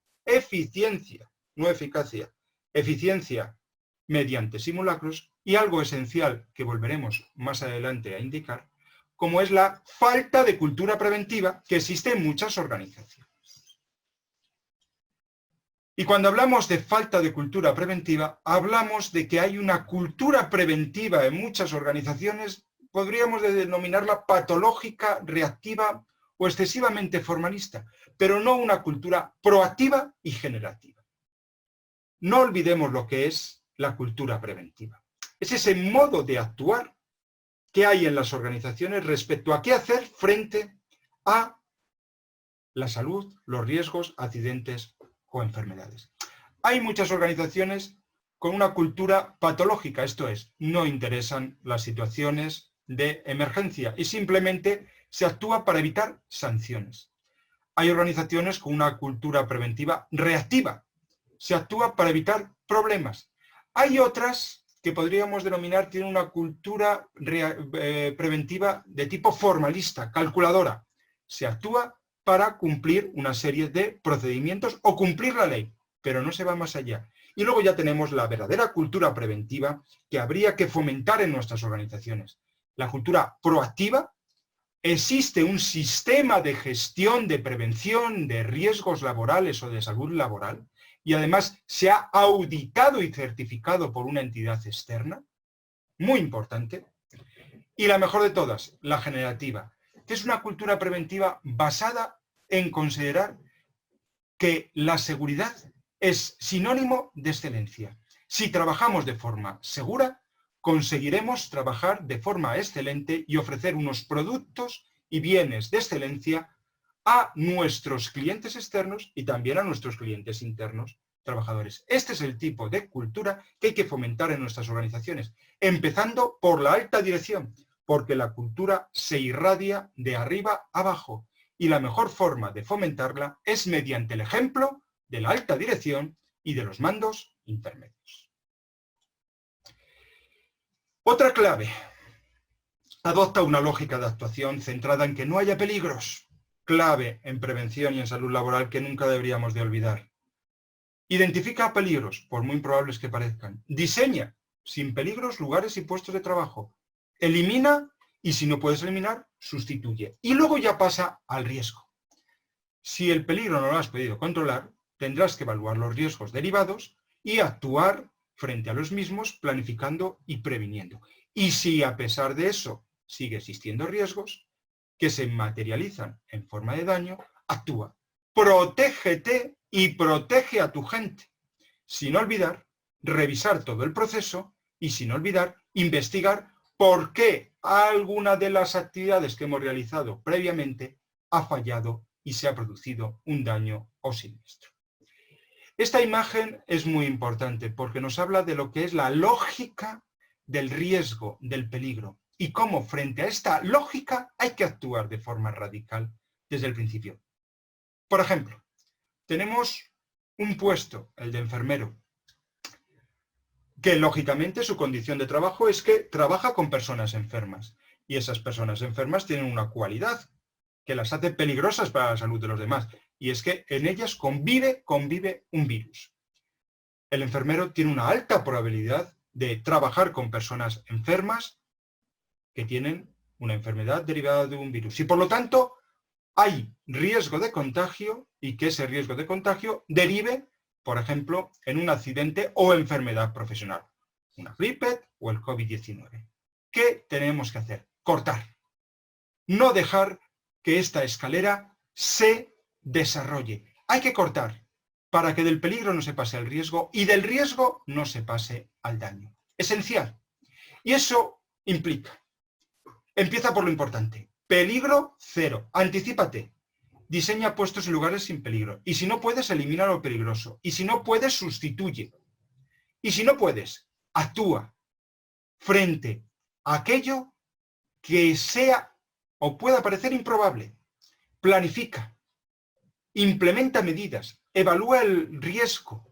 no eficacia, eficiencia mediante simulacros, y algo esencial que volveremos más adelante a indicar, como es la falta de cultura preventiva que existe en muchas organizaciones. Y cuando hablamos de falta de cultura preventiva, hablamos de que hay una cultura preventiva en muchas organizaciones, podríamos denominarla patológica, reactiva o excesivamente formalista, pero no una cultura proactiva y generativa. No olvidemos lo que es la cultura preventiva. Es ese modo de actuar que hay en las organizaciones respecto a qué hacer frente a la salud, los riesgos, accidentes o enfermedades. Hay muchas organizaciones con una cultura patológica, esto es, no interesan las situaciones de emergencia y simplemente se actúa para evitar sanciones. Hay organizaciones con una cultura preventiva reactiva, se actúa para evitar problemas. Hay otras que podríamos denominar tienen una cultura preventiva de tipo formalista, calculadora. Se actúa para cumplir una serie de procedimientos o cumplir la ley, pero no se va más allá. Y luego ya tenemos la verdadera cultura preventiva que habría que fomentar en nuestras organizaciones. La cultura proactiva. Existe un sistema de gestión de prevención de riesgos laborales o de salud laboral y además se ha auditado y certificado por una entidad externa, muy importante. Y la mejor de todas, la generativa, que es una cultura preventiva basada en considerar que la seguridad es sinónimo de excelencia. Si trabajamos de forma segura, conseguiremos trabajar de forma excelente y ofrecer unos productos y bienes de excelencia a nuestros clientes externos y también a nuestros clientes internos trabajadores. Este es el tipo de cultura que hay que fomentar en nuestras organizaciones, empezando por la alta dirección, porque la cultura se irradia de arriba abajo y la mejor forma de fomentarla es mediante el ejemplo de la alta dirección y de los mandos intermedios. Otra clave. Adopta una lógica de actuación centrada en que no haya peligros. Clave en prevención y en salud laboral que nunca deberíamos de olvidar. Identifica peligros, por muy improbables que parezcan. Diseña, sin peligros, lugares y puestos de trabajo. Elimina y si no puedes eliminar, sustituye. Y luego ya pasa al riesgo. Si el peligro no lo has podido controlar, tendrás que evaluar los riesgos derivados y actuar frente a los mismos, planificando y previniendo. Y si a pesar de eso sigue existiendo riesgos que se materializan en forma de daño, actúa. Protégete y protege a tu gente. Sin olvidar, revisar todo el proceso y sin olvidar, investigar por qué alguna de las actividades que hemos realizado previamente ha fallado y se ha producido un daño o siniestro. Esta imagen es muy importante porque nos habla de lo que es la lógica del riesgo, del peligro, y cómo frente a esta lógica hay que actuar de forma radical desde el principio. Por ejemplo, tenemos un puesto, el de enfermero, que lógicamente su condición de trabajo es que trabaja con personas enfermas, y esas personas enfermas tienen una cualidad que las hace peligrosas para la salud de los demás, y es que en ellas convive un virus. El enfermero tiene una alta probabilidad de trabajar con personas enfermas que tienen una enfermedad derivada de un virus. Y por lo tanto, hay riesgo de contagio y que ese riesgo de contagio derive, por ejemplo, en un accidente o enfermedad profesional, una gripe o el COVID-19. ¿Qué tenemos que hacer? Cortar. No dejar que esta escalera se desarrolle. Hay que cortar para que del peligro no se pase al riesgo y del riesgo no se pase al daño. Esencial. Y eso implica, empieza por lo importante, peligro cero, anticípate, diseña puestos en lugares sin peligro, y si no puedes, elimina lo peligroso, y si no puedes, sustituye, y si no puedes, actúa frente a aquello que sea o pueda parecer improbable, planifica, implementa medidas, evalúa el riesgo,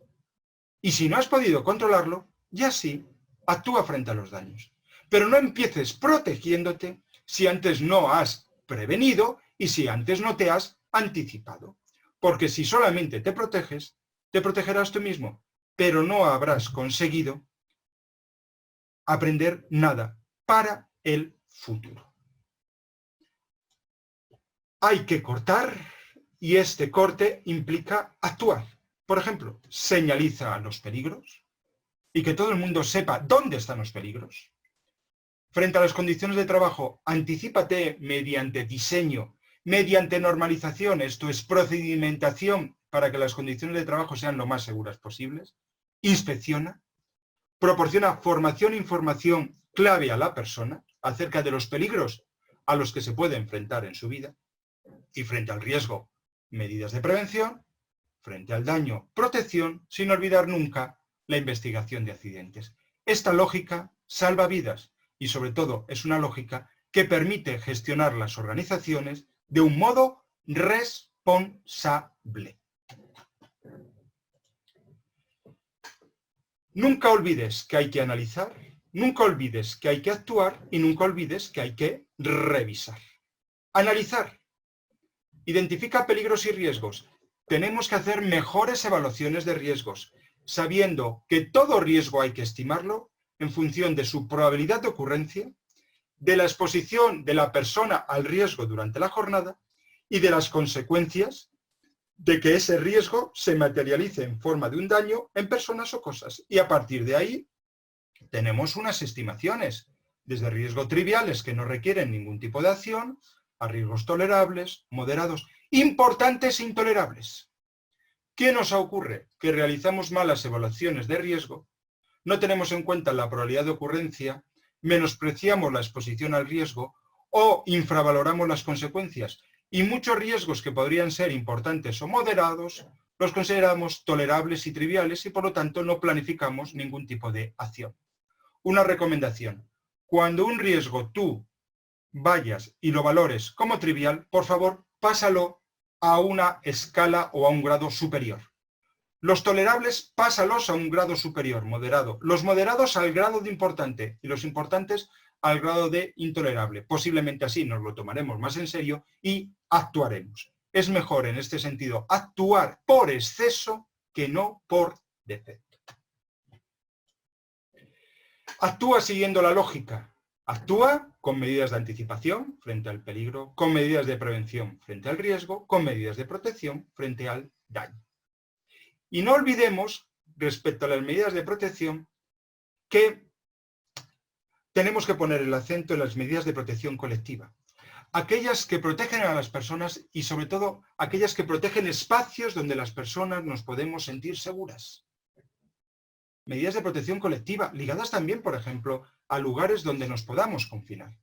y si no has podido controlarlo, ya sí, actúa frente a los daños. Pero no empieces protegiéndote si antes no has prevenido y si antes no te has anticipado. Porque si solamente te proteges, te protegerás tú mismo, pero no habrás conseguido aprender nada para el futuro. Hay que cortar y este corte implica actuar. Por ejemplo, señaliza los peligros y que todo el mundo sepa dónde están los peligros. Frente a las condiciones de trabajo, anticípate mediante diseño, mediante normalización, esto es procedimentación para que las condiciones de trabajo sean lo más seguras posibles. Inspecciona, proporciona formación e información clave a la persona acerca de los peligros a los que se puede enfrentar en su vida. Y frente al riesgo, medidas de prevención, frente al daño, protección, sin olvidar nunca la investigación de accidentes. Esta lógica salva vidas y sobre todo es una lógica que permite gestionar las organizaciones de un modo responsable. Nunca olvides que hay que analizar, nunca olvides que hay que actuar y nunca olvides que hay que revisar. Analizar. Identifica peligros y riesgos. Tenemos que hacer mejores evaluaciones de riesgos, sabiendo que todo riesgo hay que estimarlo en función de su probabilidad de ocurrencia, de la exposición de la persona al riesgo durante la jornada y de las consecuencias de que ese riesgo se materialice en forma de un daño en personas o cosas. Y a partir de ahí tenemos unas estimaciones, desde riesgos triviales que no requieren ningún tipo de acción, a riesgos tolerables, moderados, importantes e intolerables. ¿Qué nos ocurre? Que realizamos malas evaluaciones de riesgo, no tenemos en cuenta la probabilidad de ocurrencia, menospreciamos la exposición al riesgo o infravaloramos las consecuencias. Y muchos riesgos que podrían ser importantes o moderados los consideramos tolerables y triviales y por lo tanto no planificamos ningún tipo de acción. Una recomendación: cuando un riesgo tú vayas y lo valores como trivial, por favor, pásalo a una escala o a un grado superior. Los tolerables, pásalos a un grado superior, moderado. Los moderados al grado de importante y los importantes al grado de intolerable. Posiblemente así nos lo tomaremos más en serio y actuaremos. Es mejor en este sentido actuar por exceso que no por defecto. Actúa siguiendo la lógica. Actúa con medidas de anticipación frente al peligro, con medidas de prevención frente al riesgo, con medidas de protección frente al daño. Y no olvidemos, respecto a las medidas de protección, que tenemos que poner el acento en las medidas de protección colectiva. Aquellas que protegen a las personas y sobre todo aquellas que protegen espacios donde las personas nos podemos sentir seguras. Medidas de protección colectiva ligadas también, por ejemplo, a lugares donde nos podamos confinar.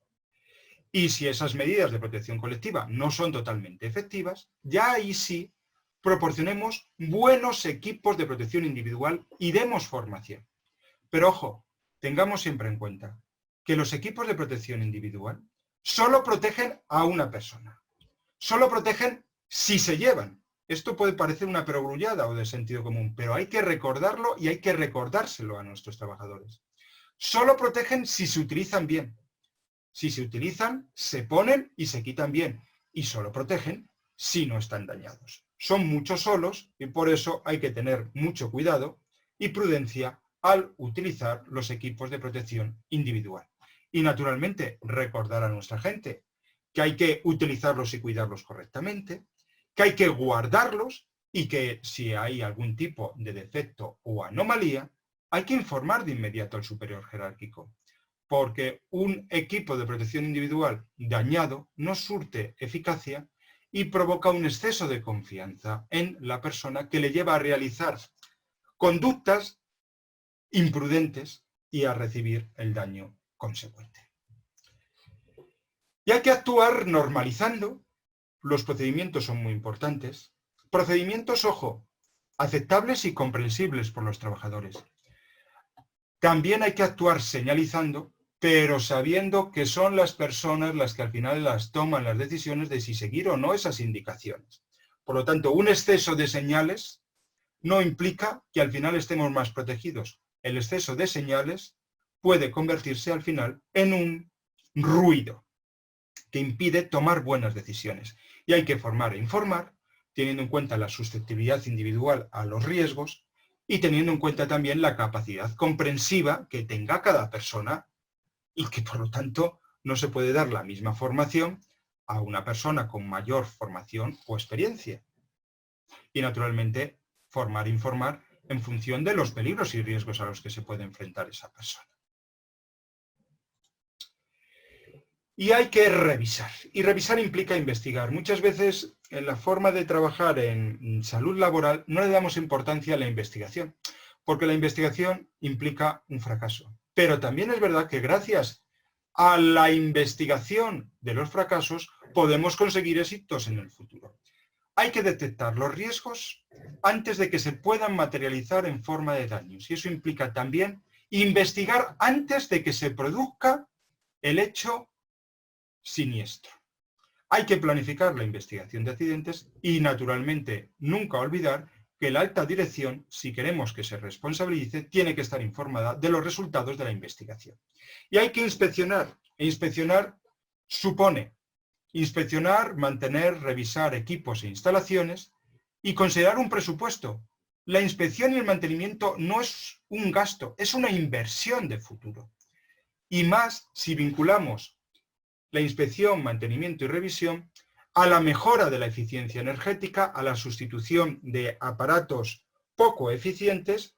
Y si esas medidas de protección colectiva no son totalmente efectivas, ya ahí sí proporcionemos buenos equipos de protección individual y demos formación. Pero ojo, tengamos siempre en cuenta que los equipos de protección individual solo protegen a una persona. Solo protegen si se llevan. Esto puede parecer una perogrullada o de sentido común, pero hay que recordarlo y hay que recordárselo a nuestros trabajadores. Solo protegen si se utilizan bien. Si se utilizan, se ponen y se quitan bien. Y solo protegen si no están dañados. son muchos solos y por eso hay que tener mucho cuidado y prudencia al utilizar los equipos de protección individual. Y naturalmente recordar a nuestra gente que hay que utilizarlos y cuidarlos correctamente, que hay que guardarlos y que si hay algún tipo de defecto o anomalía, hay que informar de inmediato al superior jerárquico, porque un equipo de protección individual dañado no surte eficacia y provoca un exceso de confianza en la persona que le lleva a realizar conductas imprudentes y a recibir el daño consecuente. Y hay que actuar normalizando. Los procedimientos son muy importantes. Procedimientos, ojo, aceptables y comprensibles por los trabajadores. También hay que actuar señalizando, pero sabiendo que son las personas las que al final toman las decisiones de si seguir o no esas indicaciones. Por lo tanto, un exceso de señales no implica que al final estemos más protegidos. El exceso de señales puede convertirse al final en un ruido que impide tomar buenas decisiones. Y hay que formar e informar, teniendo en cuenta la susceptibilidad individual a los riesgos y teniendo en cuenta también la capacidad comprensiva que tenga cada persona y que por lo tanto no se puede dar la misma formación a una persona con mayor formación o experiencia. Y naturalmente formar e informar en función de los peligros y riesgos a los que se puede enfrentar esa persona. Y hay que revisar. Y revisar implica investigar. Muchas veces en la forma de trabajar en salud laboral no le damos importancia a la investigación, porque la investigación implica un fracaso. Pero también es verdad que gracias a la investigación de los fracasos podemos conseguir éxitos en el futuro. Hay que detectar los riesgos antes de que se puedan materializar en forma de daños. Y eso implica también investigar antes de que se produzca el hecho siniestro. Hay que planificar la investigación de accidentes y, naturalmente, nunca olvidar que la alta dirección, si queremos que se responsabilice, tiene que estar informada de los resultados de la investigación. Y hay que inspeccionar. E inspeccionar supone inspeccionar, mantener, revisar equipos e instalaciones y considerar un presupuesto. La inspección y el mantenimiento no es un gasto, es una inversión de futuro. Y más si vinculamos la inspección, mantenimiento y revisión a la mejora de la eficiencia energética, a la sustitución de aparatos poco eficientes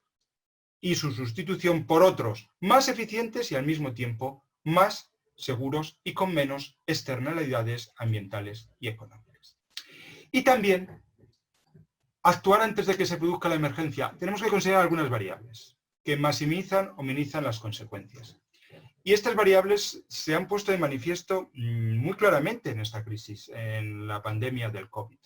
y su sustitución por otros más eficientes y al mismo tiempo más seguros y con menos externalidades ambientales y económicas. Y también actuar antes de que se produzca la emergencia. Tenemos que considerar algunas variables que maximizan o minimizan las consecuencias. Y estas variables se han puesto de manifiesto muy claramente en esta crisis, en la pandemia del COVID.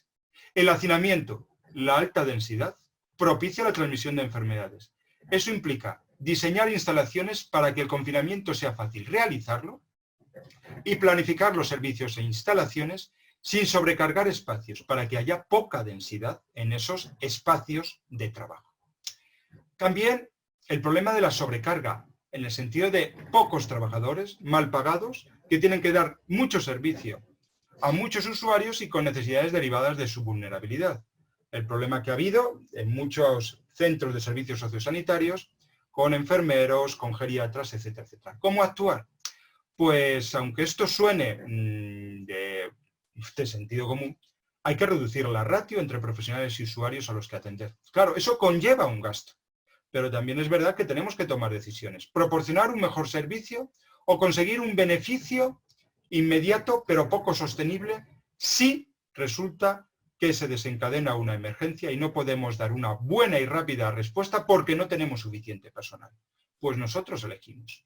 El hacinamiento, la alta densidad, propicia la transmisión de enfermedades. Eso implica diseñar instalaciones para que el confinamiento sea fácil realizarlo y planificar los servicios e instalaciones sin sobrecargar espacios para que haya poca densidad en esos espacios de trabajo. También el problema de la sobrecarga, en el sentido de pocos trabajadores mal pagados que tienen que dar mucho servicio a muchos usuarios y con necesidades derivadas de su vulnerabilidad. El problema que ha habido en muchos centros de servicios sociosanitarios con enfermeros, con geriatras, etcétera, etcétera. ¿Cómo actuar? Pues aunque esto suene de sentido común, hay que reducir la ratio entre profesionales y usuarios a los que atender. Claro, eso conlleva un gasto, pero también es verdad que tenemos que tomar decisiones. Proporcionar un mejor servicio o conseguir un beneficio inmediato pero poco sostenible si resulta que se desencadena una emergencia y no podemos dar una buena y rápida respuesta porque no tenemos suficiente personal. Pues nosotros elegimos.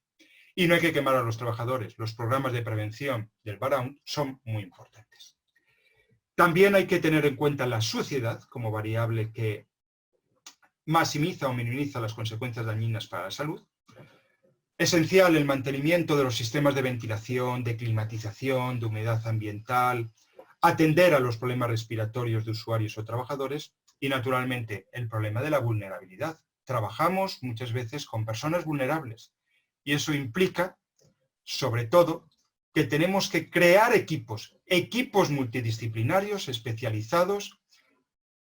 Y no hay que quemar a los trabajadores. Los programas de prevención del burnout son muy importantes. También hay que tener en cuenta la suciedad como variable que maximiza o minimiza las consecuencias dañinas para la salud. Esencial el mantenimiento de los sistemas de ventilación, de climatización, de humedad ambiental, atender a los problemas respiratorios de usuarios o trabajadores y, naturalmente, el problema de la vulnerabilidad. Trabajamos muchas veces con personas vulnerables. Y eso implica, sobre todo, que tenemos que crear equipos multidisciplinarios, especializados,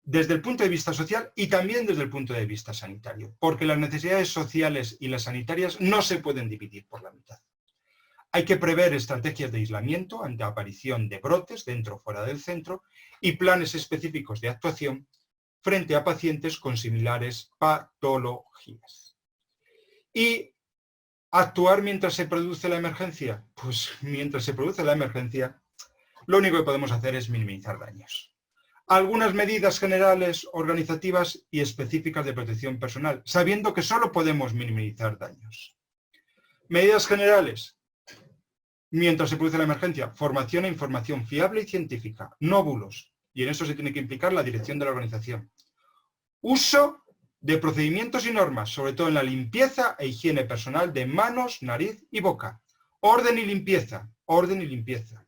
desde el punto de vista social y también desde el punto de vista sanitario, porque las necesidades sociales y las sanitarias no se pueden dividir por la mitad. Hay que prever estrategias de aislamiento ante la aparición de brotes dentro o fuera del centro y planes específicos de actuación frente a pacientes con similares patologías. ¿Y actuar mientras se produce la emergencia? Pues mientras se produce la emergencia, lo único que podemos hacer es minimizar daños. Algunas medidas generales, organizativas y específicas de protección personal, sabiendo que solo podemos minimizar daños. Medidas generales. Mientras se produce la emergencia, formación e información fiable y científica, no bulos. Y en eso se tiene que implicar la dirección de la organización. Uso de procedimientos y normas, sobre todo en la limpieza e higiene personal de manos, nariz y boca. Orden y limpieza, orden y limpieza.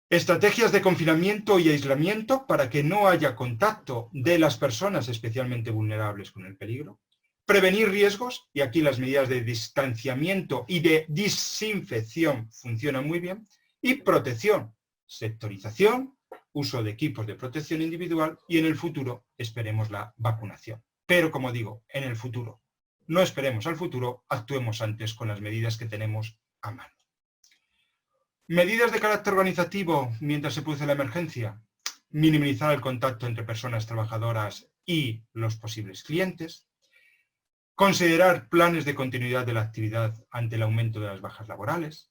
Estrategias de confinamiento y aislamiento para que no haya contacto de las personas especialmente vulnerables con el peligro. Prevenir riesgos, y aquí las medidas de distanciamiento y de desinfección funcionan muy bien. Y protección, sectorización, uso de equipos de protección individual y en el futuro esperemos la vacunación. Pero como digo, en el futuro. No esperemos al futuro, actuemos antes con las medidas que tenemos a mano. Medidas de carácter organizativo mientras se produce la emergencia. Minimizar el contacto entre personas trabajadoras y los posibles clientes. Considerar planes de continuidad de la actividad ante el aumento de las bajas laborales.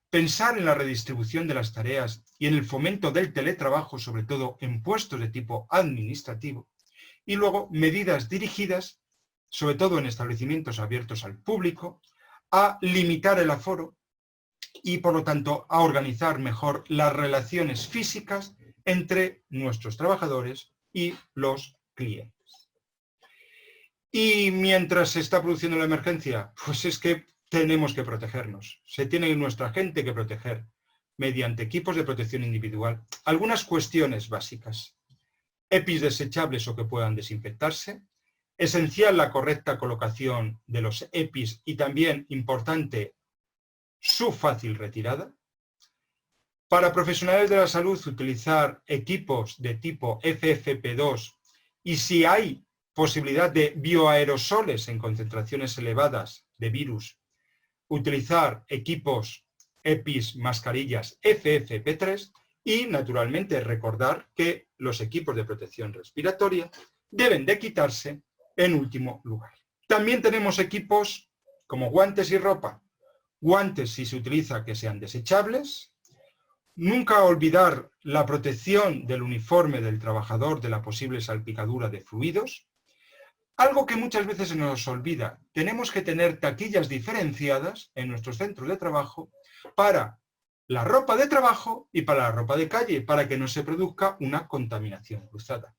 Pensar en la redistribución de las tareas y en el fomento del teletrabajo, sobre todo en puestos de tipo administrativo. Y luego medidas dirigidas, sobre todo en establecimientos abiertos al público, a limitar el aforo y, por lo tanto, a organizar mejor las relaciones físicas entre nuestros trabajadores y los clientes. Y mientras se está produciendo la emergencia, pues es que tenemos que protegernos. Se tiene nuestra gente que proteger mediante equipos de protección individual. Algunas cuestiones básicas. EPIs desechables o que puedan desinfectarse. Esencial la correcta colocación de los EPIs y también importante su fácil retirada. Para profesionales de la salud, utilizar equipos de tipo FFP2 y si hay posibilidad de bioaerosoles en concentraciones elevadas de virus, utilizar equipos EPIs, mascarillas FFP3 y, naturalmente, recordar que los equipos de protección respiratoria deben de quitarse en último lugar. También tenemos equipos como guantes y ropa. Guantes, si se utiliza, que sean desechables. Nunca olvidar la protección del uniforme del trabajador de la posible salpicadura de fluidos. Algo que muchas veces se nos olvida, tenemos que tener taquillas diferenciadas en nuestros centros de trabajo para la ropa de trabajo y para la ropa de calle, para que no se produzca una contaminación cruzada.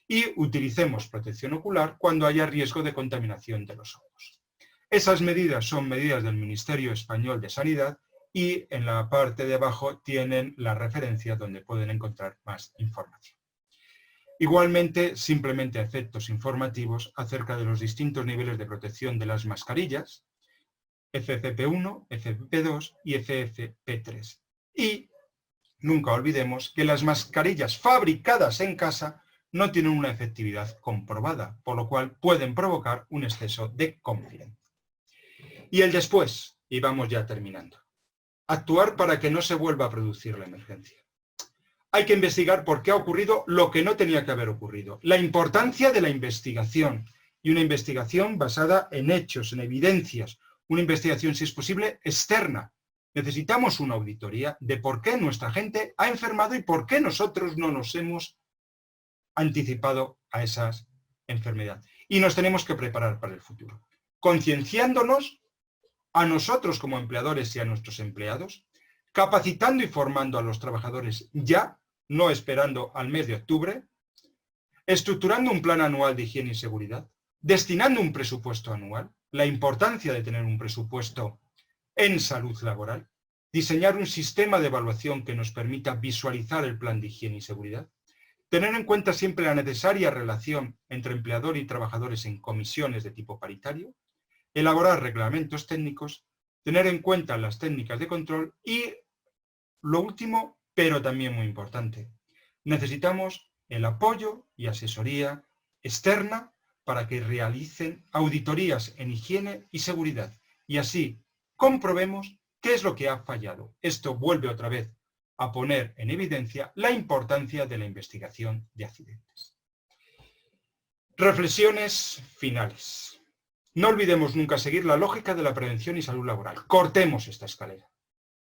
Y utilicemos protección ocular cuando haya riesgo de contaminación de los ojos. Esas medidas son medidas del Ministerio Español de Sanidad y en la parte de abajo tienen la referencia donde pueden encontrar más información. Igualmente, simplemente efectos informativos acerca de los distintos niveles de protección de las mascarillas, FFP1, FFP2 y FFP3. Y nunca olvidemos que las mascarillas fabricadas en casa no tienen una efectividad comprobada, por lo cual pueden provocar un exceso de confianza. Y el después, y vamos ya terminando. Actuar para que no se vuelva a producir la emergencia. Hay que investigar por qué ha ocurrido lo que no tenía que haber ocurrido. La importancia de la investigación, y una investigación basada en hechos, en evidencias, una investigación, si es posible, externa. Necesitamos una auditoría de por qué nuestra gente ha enfermado y por qué nosotros no nos hemos anticipado a esas enfermedades. Y nos tenemos que preparar para el futuro, concienciándonos a nosotros como empleadores y a nuestros empleados, capacitando y formando a los trabajadores ya, no esperando al mes de octubre, estructurando un plan anual de higiene y seguridad, destinando un presupuesto anual, la importancia de tener un presupuesto en salud laboral, diseñar un sistema de evaluación que nos permita visualizar el plan de higiene y seguridad, tener en cuenta siempre la necesaria relación entre empleador y trabajadores en comisiones de tipo paritario, elaborar reglamentos técnicos, tener en cuenta las técnicas de control y, lo último, pero también muy importante, necesitamos el apoyo y asesoría externa para que realicen auditorías en higiene y seguridad y así comprobemos qué es lo que ha fallado. Esto vuelve otra vez a poner en evidencia la importancia de la investigación de accidentes. Reflexiones finales. No olvidemos nunca seguir la lógica de la prevención y salud laboral. Cortemos esta escalera.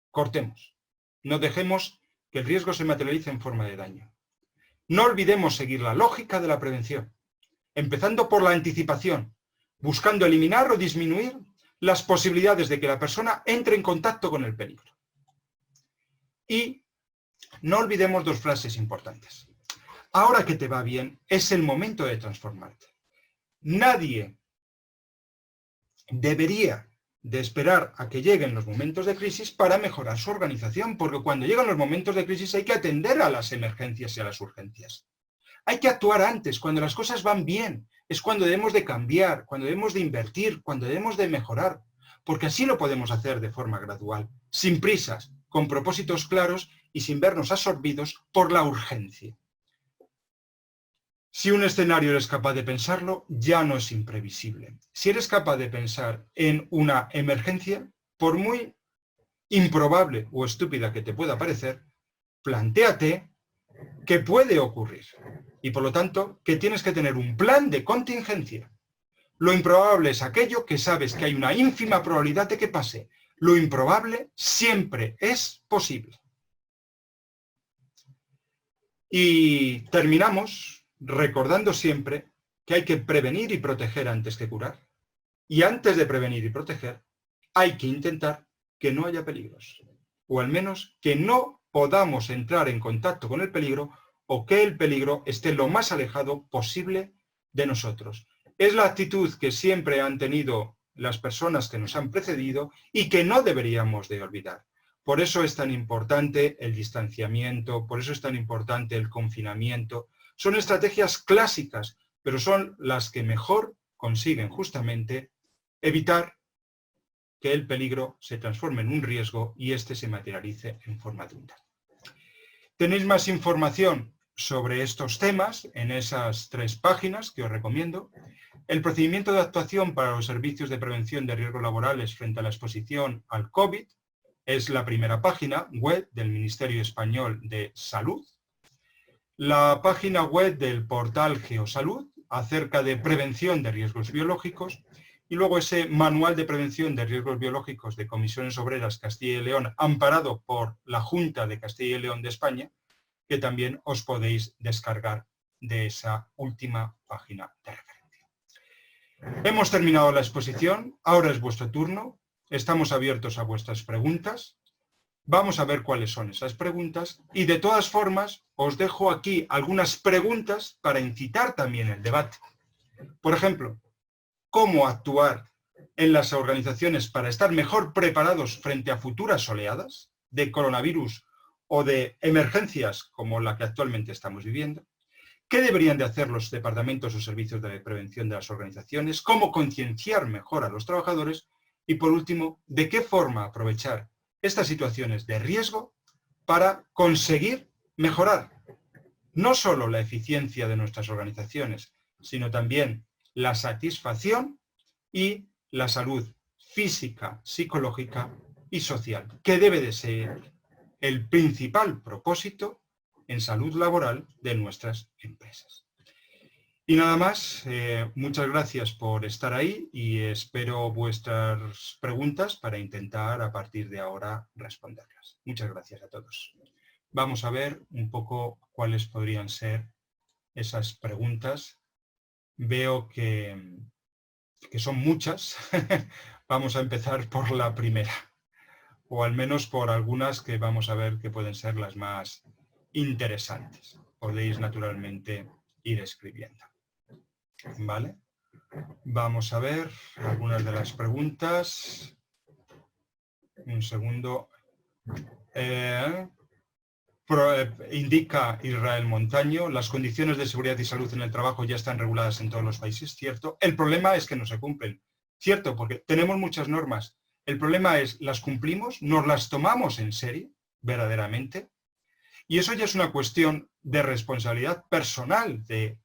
Cortemos. No dejemos que el riesgo se materialice en forma de daño. No olvidemos seguir la lógica de la prevención, empezando por la anticipación, buscando eliminar o disminuir las posibilidades de que la persona entre en contacto con el peligro. Y no olvidemos dos frases importantes. Ahora que te va bien, es el momento de transformarte. Nadie debería de esperar a que lleguen los momentos de crisis para mejorar su organización, porque cuando llegan los momentos de crisis hay que atender a las emergencias y a las urgencias. Hay que actuar antes, cuando las cosas van bien, es cuando debemos de cambiar, cuando debemos de invertir, cuando debemos de mejorar, porque así lo podemos hacer de forma gradual, sin prisas, con propósitos claros y sin vernos absorbidos por la urgencia. Si un escenario eres capaz de pensarlo, ya no es imprevisible. Si eres capaz de pensar en una emergencia, por muy improbable o estúpida que te pueda parecer, plantéate que puede ocurrir y por lo tanto que tienes que tener un plan de contingencia. Lo improbable es aquello que sabes que hay una ínfima probabilidad de que pase. Lo improbable siempre es posible. Y terminamos recordando siempre que hay que prevenir y proteger antes que curar. Y antes de prevenir y proteger, hay que intentar que no haya peligros. O al menos que no podamos entrar en contacto con el peligro o que el peligro esté lo más alejado posible de nosotros. Es la actitud que siempre han tenido las personas que nos han precedido y que no deberíamos de olvidar. Por eso es tan importante el distanciamiento, por eso es tan importante el confinamiento. Son estrategias clásicas, pero son las que mejor consiguen justamente evitar que el peligro se transforme en un riesgo y éste se materialice en forma de un daño. Tenéis más información sobre estos temas en esas 3 páginas que os recomiendo. El procedimiento de actuación para los servicios de prevención de riesgos laborales frente a la exposición al COVID es la primera página web del Ministerio Español de Salud. La página web del portal Geosalud acerca de prevención de riesgos biológicos y luego ese manual de prevención de riesgos biológicos de Comisiones Obreras Castilla y León, amparado por la Junta de Castilla y León de España, que también os podéis descargar de esa última página de referencia. Hemos terminado la exposición, ahora es vuestro turno, estamos abiertos a vuestras preguntas. Vamos a ver cuáles son esas preguntas y de todas formas os dejo aquí algunas preguntas para incitar también el debate. Por ejemplo, ¿cómo actuar en las organizaciones para estar mejor preparados frente a futuras oleadas de coronavirus o de emergencias como la que actualmente estamos viviendo? ¿Qué deberían de hacer los departamentos o servicios de prevención de las organizaciones? ¿Cómo concienciar mejor a los trabajadores? Y por último, ¿de qué forma aprovechar estas situaciones de riesgo para conseguir mejorar no solo la eficiencia de nuestras organizaciones, sino también la satisfacción y la salud física, psicológica y social, que debe de ser el principal propósito en salud laboral de nuestras empresas? Y nada más, muchas gracias por estar ahí y espero vuestras preguntas para intentar a partir de ahora responderlas. Muchas gracias a todos. Vamos a ver un poco cuáles podrían ser esas preguntas. Veo que son muchas. Vamos a empezar por la primera, o al menos por algunas que vamos a ver que pueden ser las más interesantes. Podéis naturalmente ir escribiendo. Vale, vamos a ver algunas de las preguntas. Un segundo. Indica Israel Montaño, las condiciones de seguridad y salud en el trabajo ya están reguladas en todos los países, ¿cierto? El problema es que no se cumplen, ¿cierto? Porque tenemos muchas normas. El problema es, ¿las cumplimos? ¿Nos las tomamos en serio, verdaderamente? Y eso ya es una cuestión de responsabilidad personal de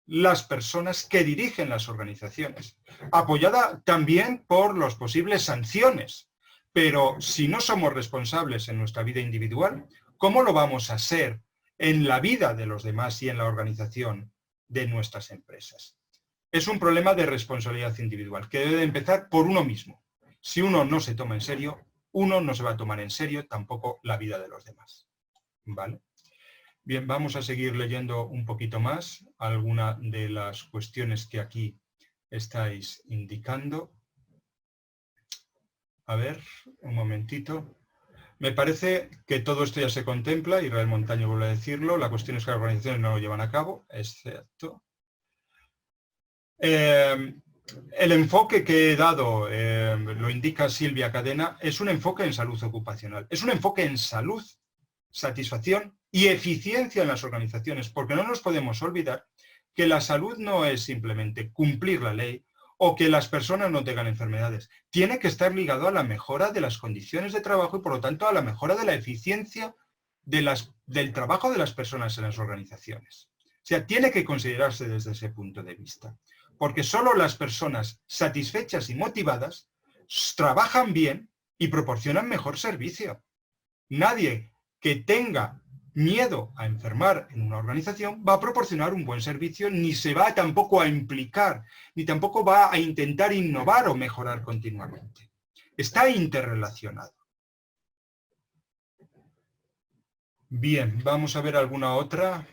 las personas que dirigen las organizaciones, apoyada también por las posibles sanciones. Pero si no somos responsables en nuestra vida individual, ¿cómo lo vamos a ser en la vida de los demás y en la organización de nuestras empresas? Es un problema de responsabilidad individual que debe empezar por uno mismo. Si uno no se toma en serio, uno no se va a tomar en serio tampoco la vida de los demás. ¿Vale? Bien, vamos a seguir leyendo un poquito más alguna de las cuestiones que aquí estáis indicando. A ver, un momentito. Me parece que todo esto ya se contempla, Israel Montaño vuelve a decirlo, la cuestión es que las organizaciones no lo llevan a cabo, excepto. El enfoque que he dado, lo indica Silvia Cadena, es un enfoque en salud ocupacional, es un enfoque en salud, satisfacción y eficiencia en las organizaciones, porque no nos podemos olvidar que la salud no es simplemente cumplir la ley o que las personas no tengan enfermedades. Tiene que estar ligado a la mejora de las condiciones de trabajo y, por lo tanto, a la mejora de la eficiencia del trabajo de las personas en las organizaciones. O sea, tiene que considerarse desde ese punto de vista, porque solo las personas satisfechas y motivadas trabajan bien y proporcionan mejor servicio. Nadie que tenga miedo a enfermar en una organización va a proporcionar un buen servicio, ni se va tampoco a implicar, ni tampoco va a intentar innovar o mejorar continuamente. Está interrelacionado. Bien, vamos a ver alguna otra.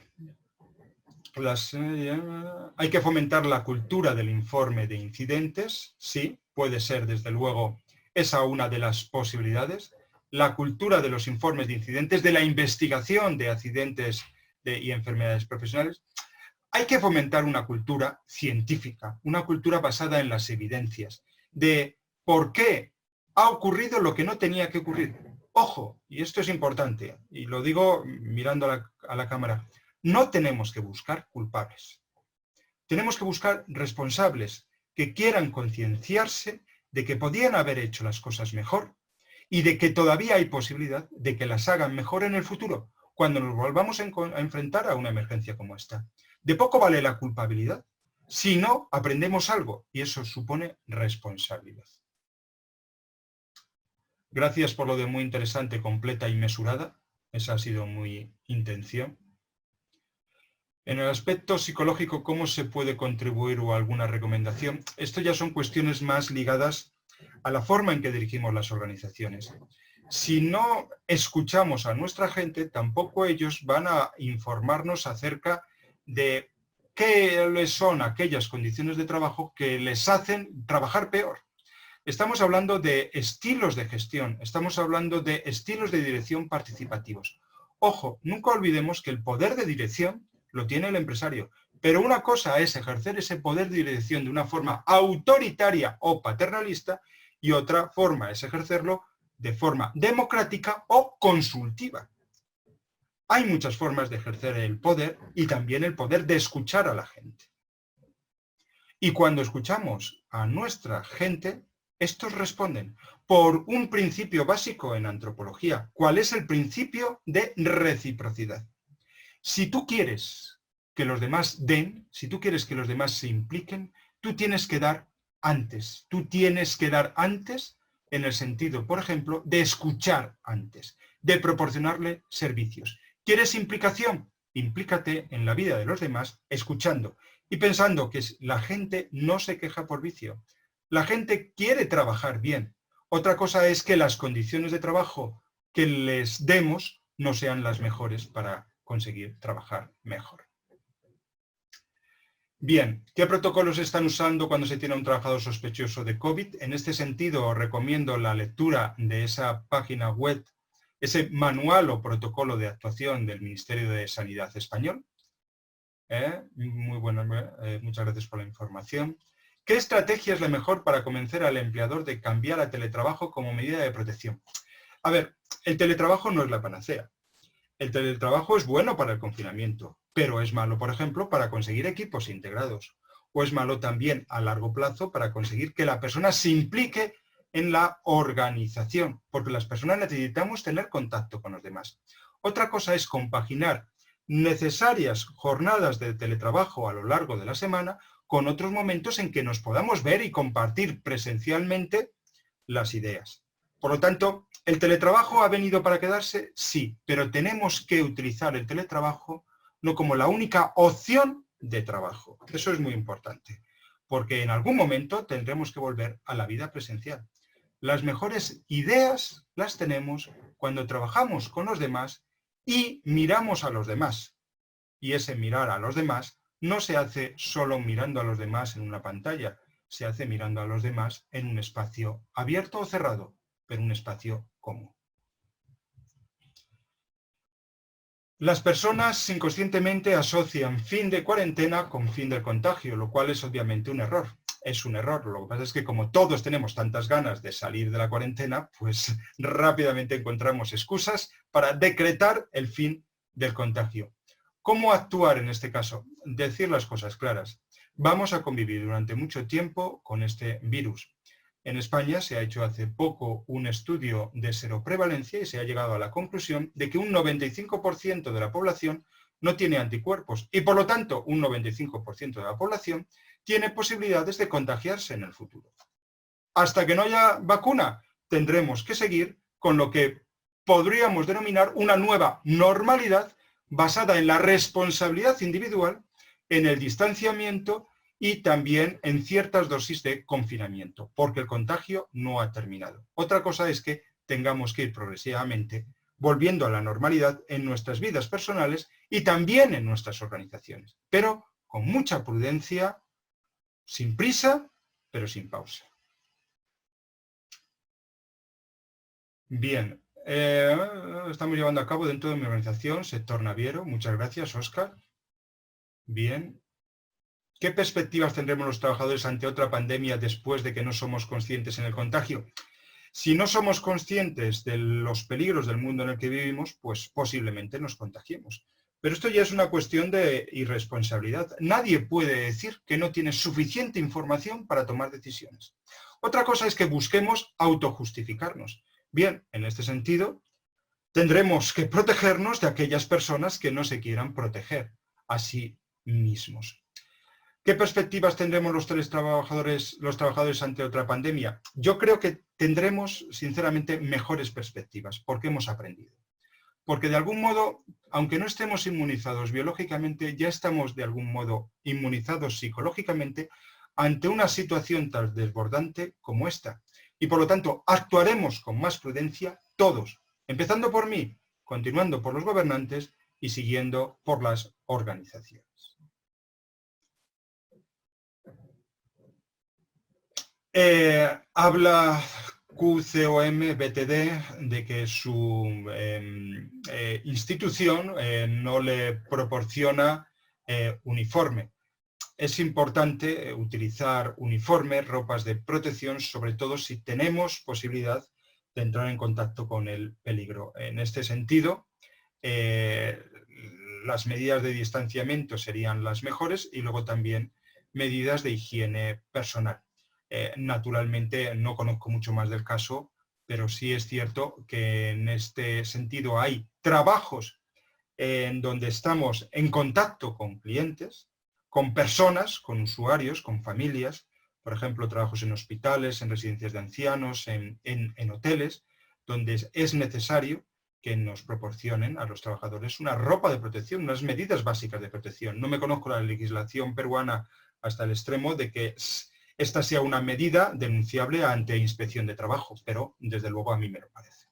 Hay que fomentar la cultura del informe de incidentes. Sí, puede ser, desde luego, esa una de las posibilidades. La cultura de los informes de incidentes, de la investigación de accidentes y enfermedades profesionales. Hay que fomentar una cultura científica, una cultura basada en las evidencias, de por qué ha ocurrido lo que no tenía que ocurrir. Ojo, y esto es importante, y lo digo mirando a la cámara, no tenemos que buscar culpables. Tenemos que buscar responsables que quieran concienciarse de que podían haber hecho las cosas mejor y de que todavía hay posibilidad de que las hagan mejor en el futuro, cuando nos volvamos a enfrentar a una emergencia como esta. De poco vale la culpabilidad si no aprendemos algo, y eso supone responsabilidad. Gracias por lo de muy interesante, completa y mesurada. Esa ha sido mi intención. En el aspecto psicológico, ¿cómo se puede contribuir o alguna recomendación? Esto ya son cuestiones más ligadas a la forma en que dirigimos las organizaciones. Si no escuchamos a nuestra gente, tampoco ellos van a informarnos acerca de qué son aquellas condiciones de trabajo que les hacen trabajar peor. Estamos hablando de estilos de gestión, estamos hablando de estilos de dirección participativos. Ojo, nunca olvidemos que el poder de dirección lo tiene el empresario, pero una cosa es ejercer ese poder de dirección de una forma autoritaria o paternalista y otra forma es ejercerlo de forma democrática o consultiva. Hay muchas formas de ejercer el poder y también el poder de escuchar a la gente. Y cuando escuchamos a nuestra gente, estos responden por un principio básico en antropología. ¿Cuál es el principio de reciprocidad? Si tú quieres que los demás den, si tú quieres que los demás se impliquen, tú tienes que dar antes. Tú tienes que dar antes en el sentido, por ejemplo, de escuchar antes, de proporcionarle servicios. ¿Quieres implicación? Implícate en la vida de los demás escuchando y pensando que la gente no se queja por vicio. La gente quiere trabajar bien. Otra cosa es que las condiciones de trabajo que les demos no sean las mejores para conseguir trabajar mejor. Bien, ¿qué protocolos están usando cuando se tiene un trabajador sospechoso de COVID? En este sentido, os recomiendo la lectura de esa página web, ese manual o protocolo de actuación del Ministerio de Sanidad español. Muy bueno, muchas gracias por la información. ¿Qué estrategia es la mejor para convencer al empleador de cambiar a teletrabajo como medida de protección? A ver, el teletrabajo no es la panacea. El teletrabajo es bueno para el confinamiento, pero es malo, por ejemplo, para conseguir equipos integrados. O es malo también a largo plazo para conseguir que la persona se implique en la organización, porque las personas necesitamos tener contacto con los demás. Otra cosa es compaginar necesarias jornadas de teletrabajo a lo largo de la semana con otros momentos en que nos podamos ver y compartir presencialmente las ideas. Por lo tanto, ¿el teletrabajo ha venido para quedarse? Sí, pero tenemos que utilizar el teletrabajo no como la única opción de trabajo. Eso es muy importante, porque en algún momento tendremos que volver a la vida presencial. Las mejores ideas las tenemos cuando trabajamos con los demás y miramos a los demás. Y ese mirar a los demás no se hace solo mirando a los demás en una pantalla, se hace mirando a los demás en un espacio abierto o cerrado, pero un espacio común. Las personas inconscientemente asocian fin de cuarentena con fin del contagio, lo cual es obviamente un error. Es un error. Lo que pasa es que como todos tenemos tantas ganas de salir de la cuarentena, pues rápidamente encontramos excusas para decretar el fin del contagio. ¿Cómo actuar en este caso? Decir las cosas claras. Vamos a convivir durante mucho tiempo con este virus. En España se ha hecho hace poco un estudio de seroprevalencia y se ha llegado a la conclusión de que un 95% de la población no tiene anticuerpos y por lo tanto un 95% de la población tiene posibilidades de contagiarse en el futuro. Hasta que no haya vacuna, tendremos que seguir con lo que podríamos denominar una nueva normalidad basada en la responsabilidad individual, en el distanciamiento y también en ciertas dosis de confinamiento, porque el contagio no ha terminado. Otra cosa es que tengamos que ir progresivamente volviendo a la normalidad en nuestras vidas personales y también en nuestras organizaciones, pero con mucha prudencia, sin prisa, pero sin pausa. Bien, estamos llevando a cabo dentro de mi organización, Sector Naviero. Muchas gracias, Óscar. Bien. ¿Qué perspectivas tendremos los trabajadores ante otra pandemia después de que no somos conscientes en el contagio? Si no somos conscientes de los peligros del mundo en el que vivimos, pues posiblemente nos contagiemos. Pero esto ya es una cuestión de irresponsabilidad. Nadie puede decir que no tiene suficiente información para tomar decisiones. Otra cosa es que busquemos autojustificarnos. Bien, en este sentido, tendremos que protegernos de aquellas personas que no se quieran proteger a sí mismos. ¿Qué perspectivas tendremos los trabajadores ante otra pandemia? Yo creo que tendremos, sinceramente, mejores perspectivas, porque hemos aprendido. Porque de algún modo, aunque no estemos inmunizados biológicamente, ya estamos de algún modo inmunizados psicológicamente ante una situación tan desbordante como esta. Y por lo tanto, actuaremos con más prudencia todos, empezando por mí, continuando por los gobernantes y siguiendo por las organizaciones. Habla QCOM BTD de que su institución no le proporciona uniforme. Es importante utilizar uniformes, ropas de protección, sobre todo si tenemos posibilidad de entrar en contacto con el peligro. En este sentido, las medidas de distanciamiento serían las mejores y luego también medidas de higiene personal. Naturalmente no conozco mucho más del caso, pero sí es cierto que en este sentido hay trabajos en donde estamos en contacto con clientes, con personas, con usuarios, con familias, por ejemplo, trabajos en hospitales, en residencias de ancianos, en hoteles, donde es necesario que nos proporcionen a los trabajadores una ropa de protección, unas medidas básicas de protección. No me conozco la legislación peruana hasta el extremo de que esta sea una medida denunciable ante inspección de trabajo, pero desde luego a mí me lo parece.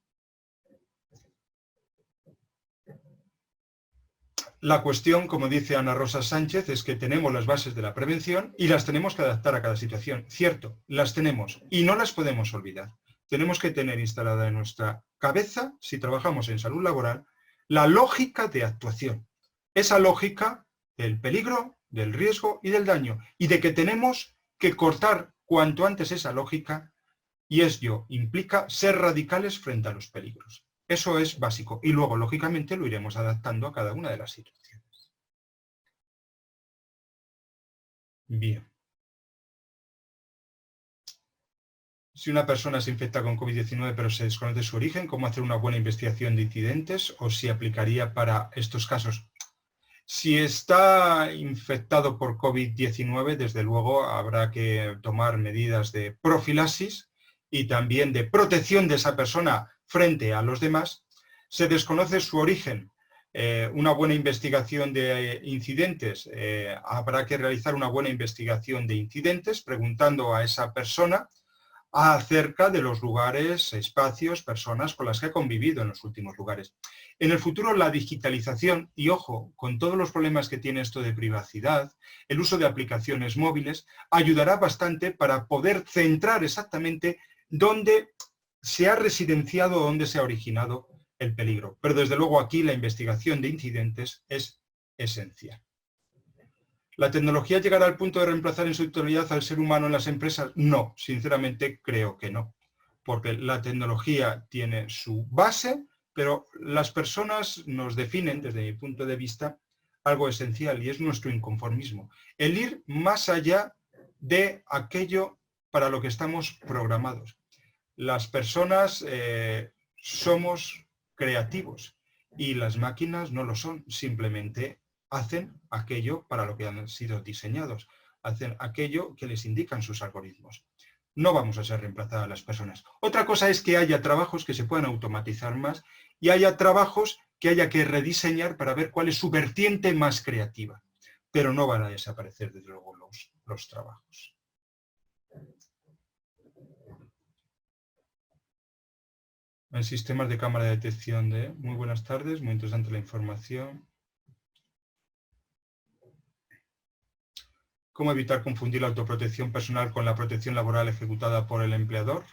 La cuestión, como dice Ana Rosa Sánchez, es que tenemos las bases de la prevención y las tenemos que adaptar a cada situación. Cierto, las tenemos y no las podemos olvidar. Tenemos que tener instalada en nuestra cabeza, si trabajamos en salud laboral, la lógica de actuación. Esa lógica del peligro, del riesgo y del daño. Y de que tenemos que cortar cuanto antes esa lógica, y ello implica ser radicales frente a los peligros. Eso es básico. Y luego, lógicamente, lo iremos adaptando a cada una de las situaciones. Bien. Si una persona se infecta con COVID-19 pero se desconoce su origen, ¿cómo hacer una buena investigación de incidentes? ¿O si aplicaría para estos casos? Si está infectado por COVID-19, desde luego habrá que tomar medidas de profilaxis y también de protección de esa persona frente a los demás. Se desconoce su origen. Una buena investigación de incidentes. Habrá que realizar una buena investigación de incidentes preguntando a esa persona acerca de los lugares, espacios, personas con las que ha convivido en los últimos lugares. En el futuro, la digitalización, y ojo, con todos los problemas que tiene esto de privacidad, el uso de aplicaciones móviles, ayudará bastante para poder centrar exactamente dónde se ha residenciado o dónde se ha originado el peligro. Pero desde luego aquí la investigación de incidentes es esencial. ¿La tecnología llegará al punto de reemplazar en su totalidad al ser humano en las empresas? No, sinceramente creo que no, porque la tecnología tiene su base, pero las personas nos definen, desde mi punto de vista, algo esencial y es nuestro inconformismo. El ir más allá de aquello para lo que estamos programados. Las personas somos creativos y las máquinas no lo son, simplemente hacen aquello para lo que han sido diseñados, hacen aquello que les indican sus algoritmos. No vamos a ser reemplazadas las personas. Otra cosa es que haya trabajos que se puedan automatizar más y haya trabajos que haya que rediseñar para ver cuál es su vertiente más creativa. Pero no van a desaparecer, desde luego, los trabajos. En sistemas de cámara de detección de... Muy buenas tardes, muy interesante la información. ¿Cómo evitar confundir la autoprotección personal con la protección laboral ejecutada por el empleador?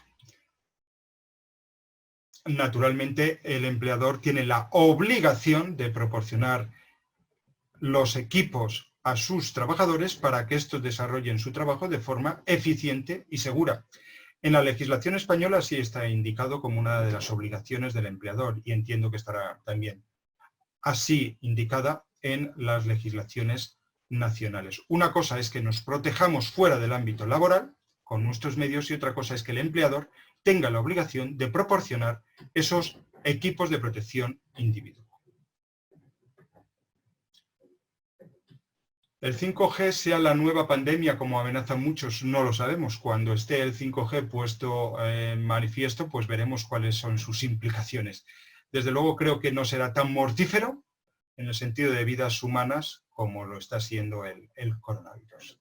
Naturalmente, el empleador tiene la obligación de proporcionar los equipos a sus trabajadores para que estos desarrollen su trabajo de forma eficiente y segura. En la legislación española sí está indicado como una de las obligaciones del empleador y entiendo que estará también así indicada en las legislaciones nacionales. Una cosa es que nos protejamos fuera del ámbito laboral con nuestros medios y otra cosa es que el empleador tenga la obligación de proporcionar esos equipos de protección individual. ¿El 5G sea la nueva pandemia como amenazan muchos? No lo sabemos. Cuando esté el 5G puesto en manifiesto, pues veremos cuáles son sus implicaciones. Desde luego creo que no será tan mortífero en el sentido de vidas humanas como lo está siendo el coronavirus.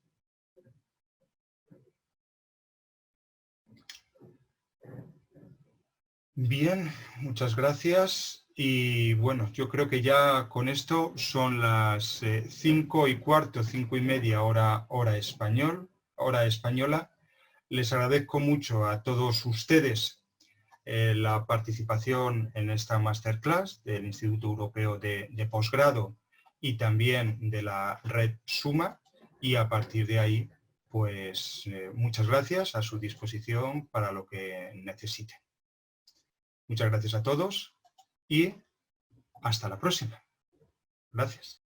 Bien, muchas gracias. Y bueno, yo creo que ya con esto son las 5:15, 5:30 hora española. Les agradezco mucho a todos ustedes la participación en esta masterclass del Instituto Europeo de Posgrado y también de la red Suma. Y a partir de ahí, pues muchas gracias, a su disposición para lo que necesiten. Muchas gracias a todos y hasta la próxima. Gracias.